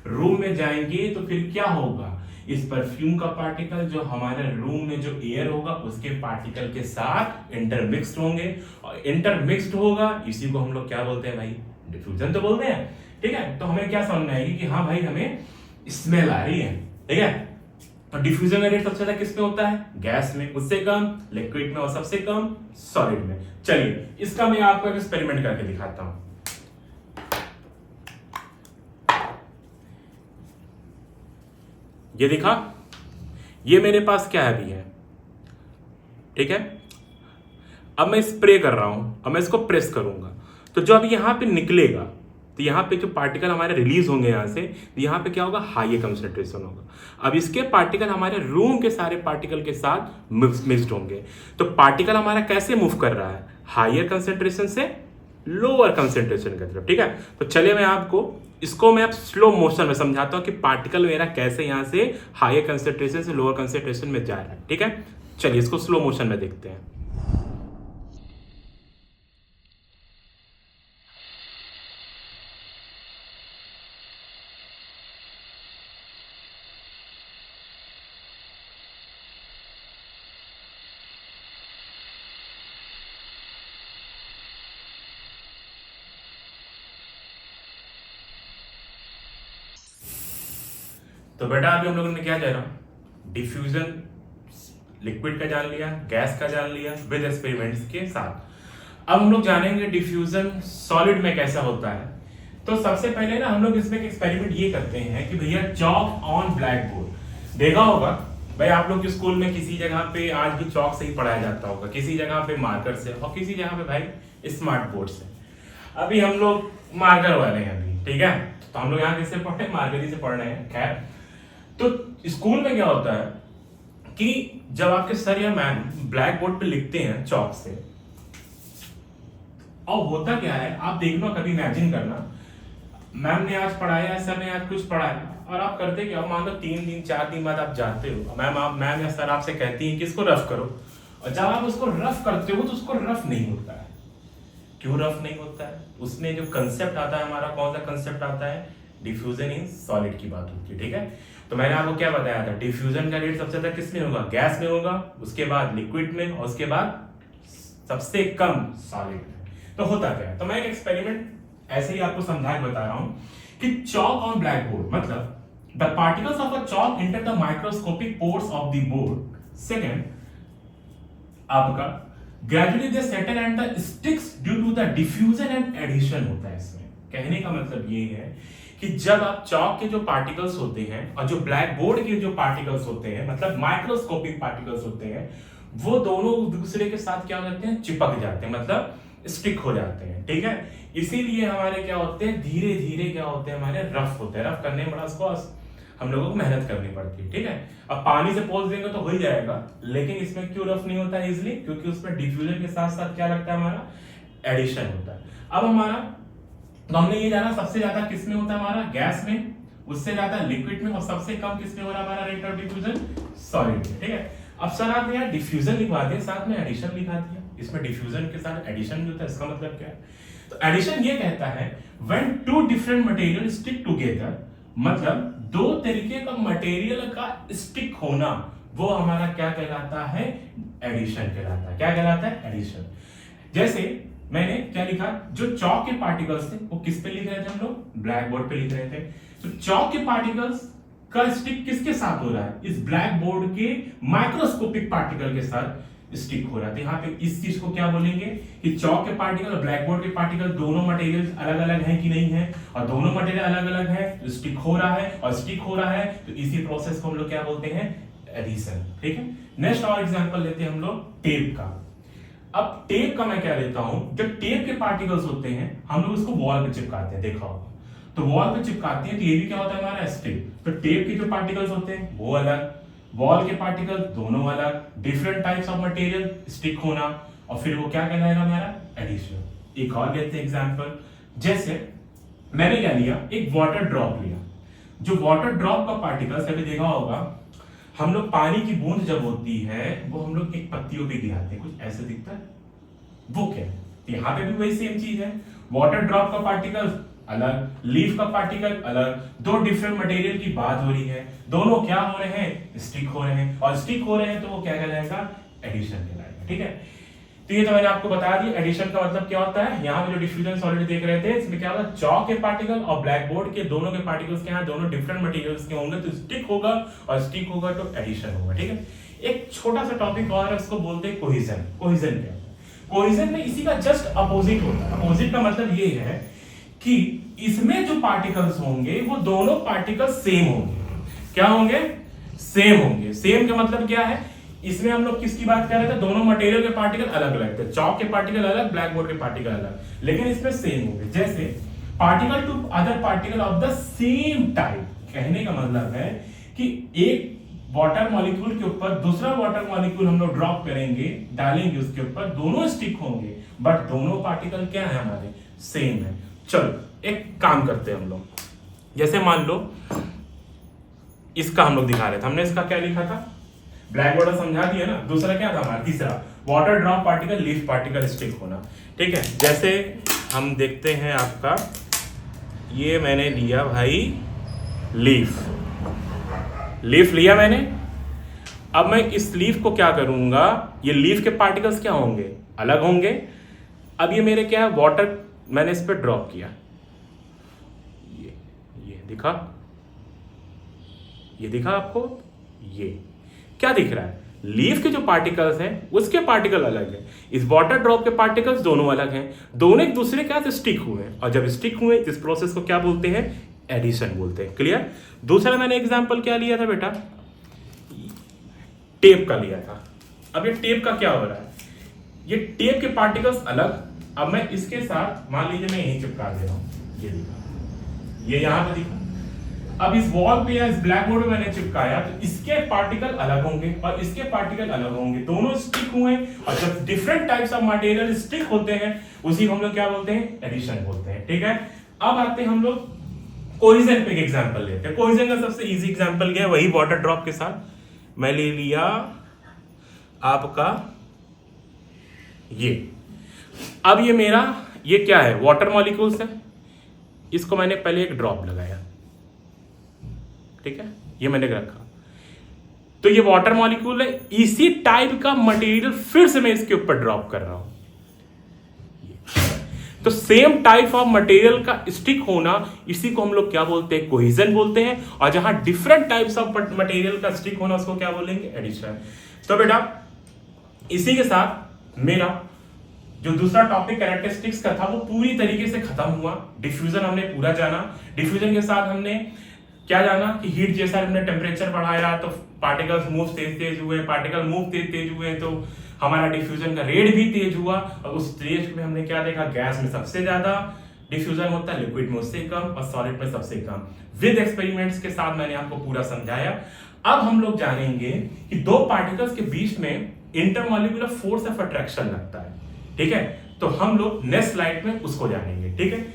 रूम में जाएंगे। तो फिर क्या होगा, इस परफ्यूम का पार्टिकल जो हमारे रूम में जो एयर होगा उसके पार्टिकल के साथ इंटरमिक्स्ड होंगे, और इंटरमिक्स्ड होगा इसी को हम लोग क्या बोलते हैं भाई, डिफ्यूजन तो बोलते हैं, ठीक है। तो हमें क्या समझ में आएगी कि हाँ भाई हमें स्मेल आ रही है, ठीक है। और डिफ्यूजन का रेट सबसे ज्यादा किस में होता है, गैस में, उससे कम लिक्विड में और सबसे कम सॉलिड में। चलिए इसका मैं आपको एक एक्सपेरिमेंट करके दिखाता हूं। ये दिखा, ये मेरे पास क्या है अभी है, ठीक है। अब मैं स्प्रे कर रहा हूं, अब मैं इसको प्रेस करूंगा तो जो अभी यहां पे निकलेगा, तो यहाँ पे जो पार्टिकल हमारे रिलीज होंगे यहाँ से, तो यहाँ पे क्या होगा, हाई कंसेंट्रेशन होगा। अब इसके पार्टिकल हमारे रूम के सारे पार्टिकल के साथ मिक्सड होंगे। तो पार्टिकल हमारा कैसे मूव कर रहा है, हायर कंसेंट्रेशन से लोअर कंसेंट्रेशन की तरफ, ठीक है। तो चलिए मैं आपको इसको मैं अब स्लो मोशन में समझाता हूं कि पार्टिकल मेरा कैसे यहां से हायर कंसेंट्रेशन से लोअर कंसेंट्रेशन में जा रहा है, ठीक है। चलिए इसको स्लो मोशन में देखते हैं। तो बेटा अभी हम लोगों ने क्या जाना, डिफ्यूजन लिक्विड का जान लिया, गैस का जान लिया विद एक्सपेरिमेंट्स के साथ। अब हम लोग जानेंगे डिफ्यूजन सॉलिड में कैसा होता है। तो सबसे पहले ना हम लोग इसमें एक एक्सपेरिमेंट ये करते हैं कि भैया चॉक ऑन ब्लैक बोर्ड देखा होगा भाई, आप लोग के स्कूल में किसी जगह पे आज भी चॉक से ही पढ़ाया जाता होगा, किसी जगह पे मार्कर से और किसी जगह पे भाई स्मार्ट बोर्ड से। अभी हम लोग मार्कर वाले हैं अभी, ठीक है। तो हम लोग यहाँ किससे पढ़ रहे हैं, मार्कर ही से पढ़ रहे हैं। खैर, तो स्कूल में क्या होता है कि जब आपके सर या मैम ब्लैक बोर्ड पे लिखते हैं चॉक से, और होता क्या है आप देखना, कभी इमेजिन करना, मैम ने आज पढ़ाया, सर ने आज कुछ पढ़ाया, और आप करते क्या, मान लो 3 दिन 4 दिन बाद आप जाते हो, मैम या सर आपसे कहती है कि इसको रफ करो, और जब आप उसको रफ करते हो तो उसको रफ नहीं होता है। क्यों रफ नहीं होता है, उसमें जो कंसेप्ट आता है हमारा, कौन सा कंसेप्ट आता है, डिफ्यूजन इन सॉलिड की बात होती है, ठीक है। तो मैंने आपको क्या बताया था, डिफ्यूजन का रेट सबसे ज्यादा किस में होगा, गैस में होगा, उसके बाद लिक्विड में, और उसके बाद सबसे कम सॉलिड में। तो होता क्या है, तो मैं एक एक्सपेरिमेंट ऐसे ही आपको समझा के बता रहा हूं कि चॉक ऑन ब्लैक बोर्ड मतलब the particles of a chalk enter the microscopic pores of the board. Second आपका gradually they settle and the sticks due to the diffusion and adhesion होता है। इसमें कहने का मतलब ये है कि जब आप चॉक के जो पार्टिकल्स होते हैं और जो ब्लैक बोर्ड के जो पार्टिकल्स होते हैं, मतलब माइक्रोस्कोपिक पार्टिकल्स होते हैं, वो दोनों दूसरे के साथ क्या हो जाते हैं, चिपक जाते हैं, मतलब स्टिक हो जाते हैं, ठीक है। इसीलिए हमारे क्या होते हैं, धीरे धीरे क्या होते हैं, हमारे रफ होते हैं। रफ करने में बड़ा उसको हम लोगों को मेहनत करनी पड़ती है, ठीक है। अब पानी से पोंछ देंगे तो हो ही जाएगा, लेकिन इसमें क्यों रफ नहीं होता है इजिली, क्योंकि उसमें डिफ्यूजन के साथ साथ क्या लगता है, हमारा एडिशन होता है। अब हमारा, तो हमने ये जाना सबसे ज्यादा किसमें होता है, हमारा गैस में, उससे ज्यादा लिक्विड में, और सबसे कम किसमें हो रहा है हमारा रेट ऑफ डिफ्यूजन, सॉलिड में, ठीक है। अब सर आपने यहाँ डिफ्यूजन लिखवा दिया, साथ में एडिशन लिखा दिया, इसमें डिफ्यूजन के साथ एडिशन भी होता है, इसका मतलब क्या है, तो एडिशन ये कहता है when two different material stick together, मतलब दो तरीके का मटेरियल का स्टिक होना, वो हमारा क्या कहलाता है, एडिशन कहलाता है। क्या कहलाता है, एडिशन। जैसे मैंने क्या लिखा, जो चॉक के पार्टिकल्स थे वो किस पे लिख रहे थे हम लोग, ब्लैक बोर्ड पे लिख रहे थे। तो चॉक के पार्टिकल्स का स्टिक किसके साथ हो रहा है, इस ब्लैक बोर्ड के माइक्रोस्कोपिक पार्टिकल के साथ स्टिक हो रहा है। यहाँ पे इस चीज को क्या बोलेंगे कि चॉक के पार्टिकल और ब्लैक बोर्ड के पार्टिकल दोनों मटेरियल अलग अलग हैं कि नहीं है, और दोनों मटेरियल अलग अलग है तो स्टिक हो रहा है, और स्टिक हो रहा है तो इसी प्रोसेस को हम लोग क्या बोलते हैं, एडिशन, ठीक है। नेक्स्ट और एग्जांपल लेते हैं हम लोग टेप का। अब टेप का मैं क्या लेता हूं, जब टेप के पार्टिकल्स होते हैं हम लोग उसको वॉल पे चिपकाते हैं, देखा होगा, तो वॉल पे चिपकाते हैं तो ये भी क्या होता है हमारा स्टिक। तो टेप के जो पार्टिकल्स होते हैं वो अलग, वॉल के पार्टिकल दोनों अलग, different types of material stick होना, और फिर वो क्या कहलाएगा हमारा, एडिशन। एक और लेते हैं एग्जांपल, जैसे मैंने क्या लिया, एक वाटर ड्रॉप लिया। जो वाटर ड्रॉप का पार्टिकल्स अभी देखा होगा, हम लोग पानी की बूंद जब होती है वो हम लोग एक पत्तियों पे गिराते हैं, कुछ ऐसे दिखता है, वो क्या है, तो यहाँ पे भी वही सेम चीज है। वाटर ड्रॉप का पार्टिकल अलग, लीफ का पार्टिकल अलग, दो डिफरेंट मटेरियल की बात हो रही है, दोनों क्या हो रहे हैं, स्टिक हो रहे हैं, और स्टिक हो रहे हैं तो वो क्या कहलाएगा, एडिशन कहलाएगा, ठीक है। तो ये तो मैंने आपको बता दिया एडिशन का मतलब क्या होता है। यहाँ पे जो डिफ्यूजन सॉलिड देख रहे थे इसमें क्या होगा, चॉक के पार्टिकल और ब्लैक बोर्ड के दोनों के पार्टिकल्स के यहाँ दोनों डिफरेंट मटेरियल्स के होंगे तो स्टिक होगा, और स्टिक होगा तो एडिशन होगा, ठीक है। एक छोटा सा टॉपिक और है, उसको बोलते हैं कोहेजन। कोहेजन क्या है, कोहेजन में इसी का जस्ट अपोजिट होता है। अपोजिट का मतलब ये है कि इसमें जो पार्टिकल्स होंगे वो दोनों पार्टिकल्स सेम होंगे। क्या होंगे, सेम होंगे। सेम का मतलब क्या है, इसमें हम लोग किसकी बात कर रहे थे, दोनों मटेरियल के पार्टिकल अलग अलग थे, चॉक के पार्टिकल अलग, ब्लैक बोर्ड के पार्टिकल अलग, लेकिन इसमें सेम होंगे। जैसे particle to other particle of the same type. कहने का मतलब है कि एक वाटर मॉलिक्यूल के ऊपर दूसरा वाटर मॉलिक्यूल हम लोग ड्रॉप करेंगे, डालेंगे उसके ऊपर, दोनों स्टिक होंगे, बट दोनों पार्टिकल क्या है हमारे, सेम है। चलो एक काम करते हैं हम लोग, जैसे मान लो इसका हम लोग दिखा रहे थे, हमने इसका क्या लिखा था, ब्लैक बोर्ड समझा दिया ना। दूसरा क्या था हमारा, तीसरा water drop particle leaf particle stick होना। ठीक है, जैसे हम देखते हैं आपका ये मैंने लिया भाई लीफ लिया मैंने। अब मैं इस लीफ को क्या करूंगा, ये लीफ के पार्टिकल्स क्या होंगे, अलग होंगे। अब ये मेरे क्या है, वाटर मैंने इस पर ड्रॉप किया, ये दिखा आपको, ये क्या दिख रहा है, लीफ के जो पार्टिकल्स हैं उसके पार्टिकल अलग है, इस वाटर ड्रॉप के पार्टिकल्स दोनों अलग हैं, दोनों एक दूसरे क्या से स्टिक हुए हैं, और जब स्टिक हुए इस प्रोसेस को क्या बोलते हैं, एडिशन बोलते हैं। क्लियर। दूसरा मैंने एग्जांपल क्या लिया था बेटा, टेप का लिया था। अब ये टेप का क्या हो रहा है, ये टेप के पार्टिकल्स अलग, अब मैं इसके साथ मान लीजिए मैं यहीं चिपका दे रहा हूं, ये दिखा, ये यहां पे दिखा। अब इस वॉल पे या इस ब्लैक बोर्ड में मैंने चिपकाया, तो इसके पार्टिकल अलग होंगे और इसके पार्टिकल अलग होंगे, दोनों स्टिक हुए। और जब different types of material stick होते हैं उसी को हम लोग क्या बोलते हैं, एडिशन बोलते हैं। ठीक है, अब आते हैं हम लोग कोहिजन पे एक एग्जांपल लेते हैं। कोहिजन का सबसे इजी एग्जांपल क्या है, वही वाटर ड्रॉप के साथ मैं ले लिया आपका ये। अब ये मेरा ये क्या है, वाटर मॉलिक्यूल्स है, इसको मैंने पहले एक ड्रॉप लगाया, ठीक है, ये मैंने रखा, तो ये वाटर मॉलिक्यूल है, इसी टाइप का मटेरियल फिर से मैं इसके ऊपर ड्रॉप कर रहा हूं। तो सेम टाइप ऑफ मटेरियल का स्टिक होना, इसी को हम लोग क्या बोलते हैं, कोहिजन बोलते हैं। और जहां डिफरेंट टाइप्स ऑफ मटेरियल का स्टिक होना, उसको क्या बोलेंगे, एडिशन। तो बेटा इसी के साथ मेरा जो दूसरा टॉपिक कैरेक्टरिस्टिक्स का था वो पूरी तरीके से खत्म हुआ। डिफ्यूजन हमने पूरा जाना। डिफ्यूजन के साथ हमने क्या जाना कि हीट जैसा हमने टेम्परेचर बढ़ाया तो पार्टिकल्स मूव तेज हुए, पार्टिकल मूव तेज हुए तो हमारा डिफ्यूजन का रेट भी तेज हुआ। और उस रेट में हमने क्या देखा, गैस में सबसे ज्यादा डिफ्यूजन होता है, लिक्विड में उससे कम और सॉलिड में सबसे कम। विद एक्सपेरिमेंट्स के साथ मैंने आपको पूरा समझाया। अब हम लोग जानेंगे कि दो पार्टिकल्स के बीच में इंटरमॉलिक्यूलर फोर्स ऑफ अट्रैक्शन लगता है। ठीक है, तो हम लोग नेक्स्ट स्लाइड में उसको जानेंगे। ठीक है,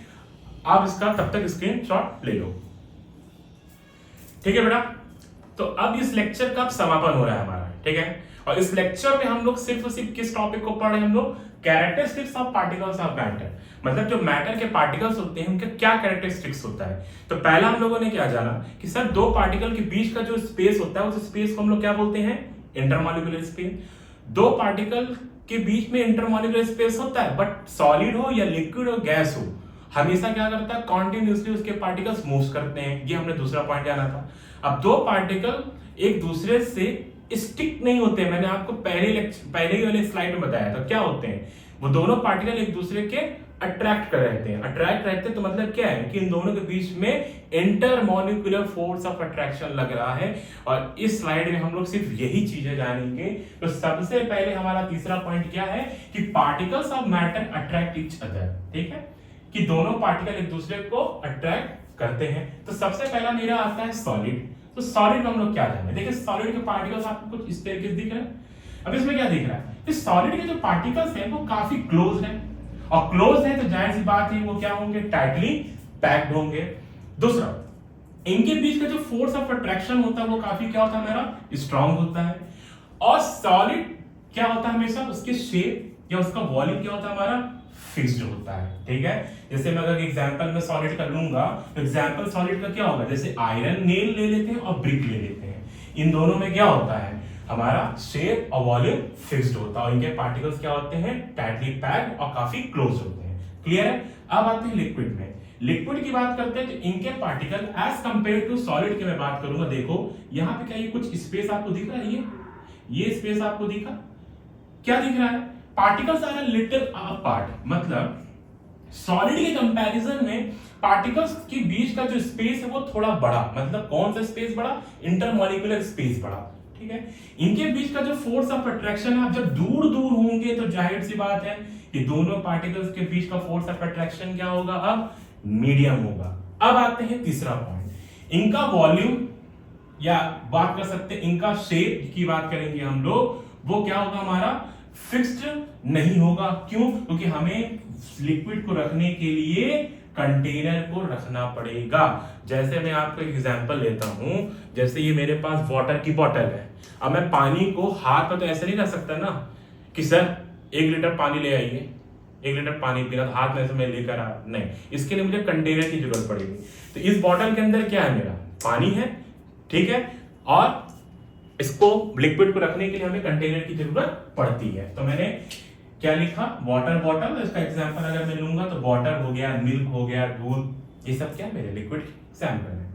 आप इसका तब तक स्क्रीनशॉट ले लो। ठीक है बेटा, तो अब इस लेक्चर का समापन हो रहा है हमारा। ठीक है, और इस लेक्चर में हम लोग सिर्फ किस टॉपिक को पढ़ रहे हैं, हम लोग characteristics of particles of matter, मतलब जो मैटर के पार्टिकल्स होते हैं उनका क्या कैरेक्टरिस्टिक्स होता है। तो पहला हम लोगों ने क्या जाना कि सर दो पार्टिकल के बीच का जो स्पेस होता है उस स्पेस को हम लोग क्या बोलते हैं, इंटरमॉलिक्यूलर स्पेस। दो पार्टिकल के बीच में इंटरमॉलिक्यूलर स्पेस होता है, बट सॉलिड हो या लिक्विड हो गैस हो, हमेशा क्या करता है, कॉन्टिन्यूसली उसके पार्टिकल्स मूव करते हैं। ये हमने दूसरा पॉइंट जाना था। अब दो पार्टिकल एक दूसरे से स्टिक नहीं होते, मैंने आपको पहले ही वाले स्लाइड में बताया था क्या होते हैं, वो दोनों पार्टिकल एक दूसरे के अट्रैक्ट कर रहते हैं। अट्रैक्ट रहते हैं तो मतलब क्या है कि इन दोनों के बीच में इंटरमॉलिक्यूलर फोर्स ऑफ अट्रैक्शन लग रहा है। और इस स्लाइड में हम लोग सिर्फ यही चीजें जानेंगे। तो सबसे पहले हमारा तीसरा पॉइंट क्या है कि particles of matter attract each other. ठीक है, कि दोनों पार्टिकल एक दूसरे को अट्रैक्ट करते हैं। तो सबसे पहला मेरा आता है सॉलिड। तो सॉलिड में हम लोग क्या जाने, देखिए सॉलिड के पार्टिकल्स आपको कुछ इस तरीके से दिख रहे हैं। अब इसमें क्या दिख रहा है कि सॉलिड के जो पार्टिकल्स हैं वो काफी क्लोज हैं, और क्लोज है तो जाहिर सी बात है वो क्या होंगे, टाइटली पैक्ड होंगे। दूसरा, इनके बीच का जो फोर्स ऑफ अट्रैक्शन होता है वो काफी क्या होता है, मेरा स्ट्रांग होता है। और सॉलिड क्या होता है, हमेशा उसके शेप या उसका वॉल्यूम क्या होता है, हमारा फिक्स्ड होता है। ठीक है, जैसे मैं अगर एग्जांपल में सॉलिड का लूंगा तो एग्जांपल सॉलिड का क्या होगा, जैसे आयरन नेल ले लेते हैं और ब्रिक ले लेते हैं, इन दोनों में क्या होता है, हमारा शेप और वॉल्यूम फिक्स्ड होता है और इनके पार्टिकल्स क्या होते हैं, टाइटली पैक्ड और काफी क्लोज होते हैं। क्लियर है। अब आते हैं लिक्विड में। लिक्विड की बात करते हैं तो इनके particle as compare to solid की मैं बात करूंगा। देखो यहां पे क्या ये कुछ स्पेस आपको दिख रहा है, ये स्पेस आपको दिखा, क्या दिख रहा है, particles are a little apart, मतलब सॉलिड के कंपैरिजन में पार्टिकल्स के बीच का जो स्पेस है वो थोड़ा बड़ा, मतलब कौन सा स्पेस बड़ा, इंटरमॉलिक्यूलर स्पेस बड़ा। ठीक है, इनके बीच का जो फोर्स ऑफ अट्रैक्शन है, आप जब दूर दूर होंगे तो जाहिर सी बात है कि दोनों पार्टिकल्स के बीच का फोर्स ऑफ अट्रैक्शन क्या होगा, अब मीडियम होगा। अब आते हैं तीसरा पॉइंट, इनका वॉल्यूम या बात कर सकते हैं इनका शेप की बात करेंगे हम लोग, वो क्या होगा हमारा फिक्स्ड नहीं होगा। क्यों? क्योंकि हमें लिक्विड को रखने के लिए कंटेनर को रखना पड़ेगा। जैसे मैं आपको एक एग्जांपल लेता हूं, जैसे ये मेरे पास वाटर की बोतल है। अब मैं पानी को हाथ में तो ऐसे नहीं रख सकता ना कि सर 1 लीटर पानी ले आइए, 1 लीटर पानी पीना, तो हाथ में से मैं लेकर आ, नहीं, इसके लिए मुझे कंटेनर की जरूरत पड़ेगी। तो इस बोतल के अंदर क्या है, मेरा पानी है, ठीक है, और इसको लिक्विड को रखने के लिए हमें कंटेनर की जरूरत पड़ती है। तो मैंने क्या लिखा, वाटर बॉटल। इसका एग्जांपल अगर मैं लूंगा तो वाटर हो गया, मिल्क हो गया, दूध, ये सब क्या मेरे लिक्विड सैंपल है।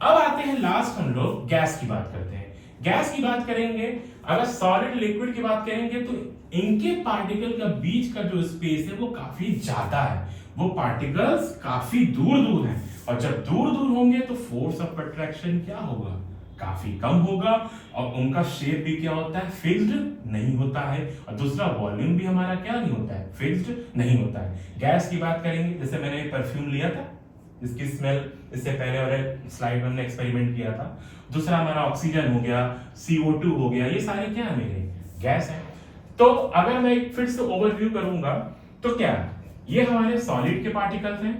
अब आते हैं लास्ट, हम लोग गैस की बात करते हैं। गैस की बात करेंगे, अगर सॉलिड लिक्विड की बात करेंगे तो इनके पार्टिकल का बीच का जो स्पेस है वो काफी ज्यादा है, वो पार्टिकल्स काफी दूर दूर हैं, और जब दूर दूर होंगे तो फोर्स ऑफ अट्रैक्शन क्या होगा, काफी कम होगा, और उनका शेप भी क्या होता है, फिक्स्ड नहीं होता है, और दूसरा वॉल्यूम भी हमारा क्या नहीं होता है, फिक्स्ड नहीं होता है। गैस की बात करेंगे, जैसे मैंने परफ्यूम लिया था, इसकी स्मेल इससे पहले और स्लाइड में हमने एक्सपेरिमेंट किया था। दूसरा हमारा ऑक्सीजन हो गया, CO2 हो गया, ये सारे क्या है मेरे गैस है। तो अगर मैं फिर से ओवरव्यू करूंगा तो क्या, ये हमारे सॉलिड के पार्टिकल्स हैं,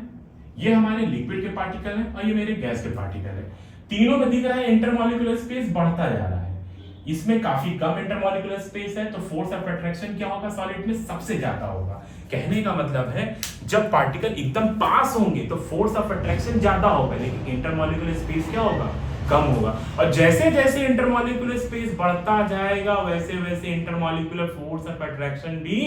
ये हमारे लिक्विड के पार्टिकल हैं, और ये मेरे गैस के पार्टिकल हैं। तीनों में दिख रहा है इंटरमॉलिक्यूलर स्पेस बढ़ता जा रहा है, इसमें काफी कम इंटरमॉलिक्यूलर स्पेस है, तो फोर्स ऑफ अट्रैक्शन क्या होगा, सॉलिड में सबसे ज्यादा होगा। कहने का मतलब है जब पार्टिकल एकदम पास होंगे तो फोर्स ऑफ अट्रैक्शन ज्यादा होगा, लेकिन इंटरमॉलिक्यूलर स्पेस क्या होगा, कम होगा। और जैसे जैसे इंटरमॉलिक्यूलर स्पेस बढ़ता जाएगा वैसे वैसे इंटरमॉलिक्यूलर फोर्स ऑफ अट्रैक्शन भी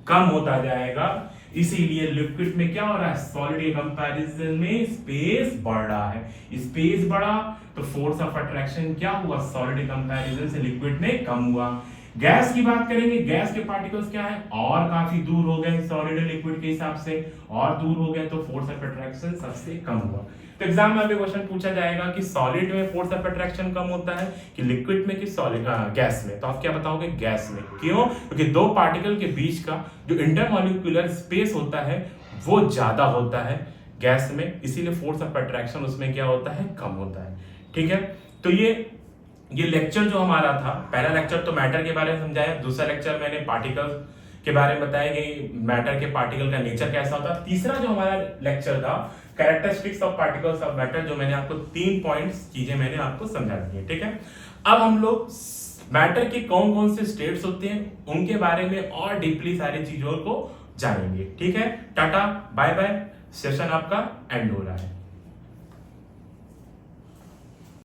कम होता जाएगा। इसीलिए लिक्विड में क्या हो रहा है, सॉलिड के कंपैरिजन में स्पेस बढ़ रहा है, स्पेस बढ़ा तो फोर्स ऑफ अट्रैक्शन क्या हुआ, सॉलिड के कंपैरिजन से लिक्विड में कम हुआ। गैस की बात करेंगे, गैस के पार्टिकल्स क्या है, और काफी दूर हो गए सॉलिड और लिक्विड के हिसाब से, और दूर हो गए तो फोर्स ऑफ अट्रैक्शन सबसे कम हुआ। तो एग्जाम में अभी क्वेश्चन पूछा जाएगा कि सॉलिड में फोर्स ऑफ अट्रैक्शन कम होता है कि लिक्विड में कि सॉलिड गैस में, तो आप क्या बताओगे, गैस में। क्यों? क्योंकि दो पार्टिकल के बीच का जो इंटरमॉलिक्यूलर स्पेस होता है वो ज्यादा होता है गैस में, इसीलिए फोर्स ऑफ अट्रैक्शन उसमें क्या होता है, कम होता है। ठीक है, तो ये लेक्चर जो हमारा था, पहला लेक्चर तो मैटर के बारे में समझाया, दूसरा लेक्चर मैंने पार्टिकल्स के बारे में बताया कि मैटर के पार्टिकल का नेचर कैसा होता है, तीसरा जो हमारा लेक्चर था characteristics of particles of matter, जो मैंने आपको 3 पॉइंट्स चीजें मैंने आपको समझा दी है। ठीक है, अब हम लोग मैटर के कौन कौन से स्टेट्स होते हैं उनके बारे में और डीपली सारी चीजों को जानेंगे। ठीक है, टाटा बाय बाय, सेशन आपका एंड हो रहा है।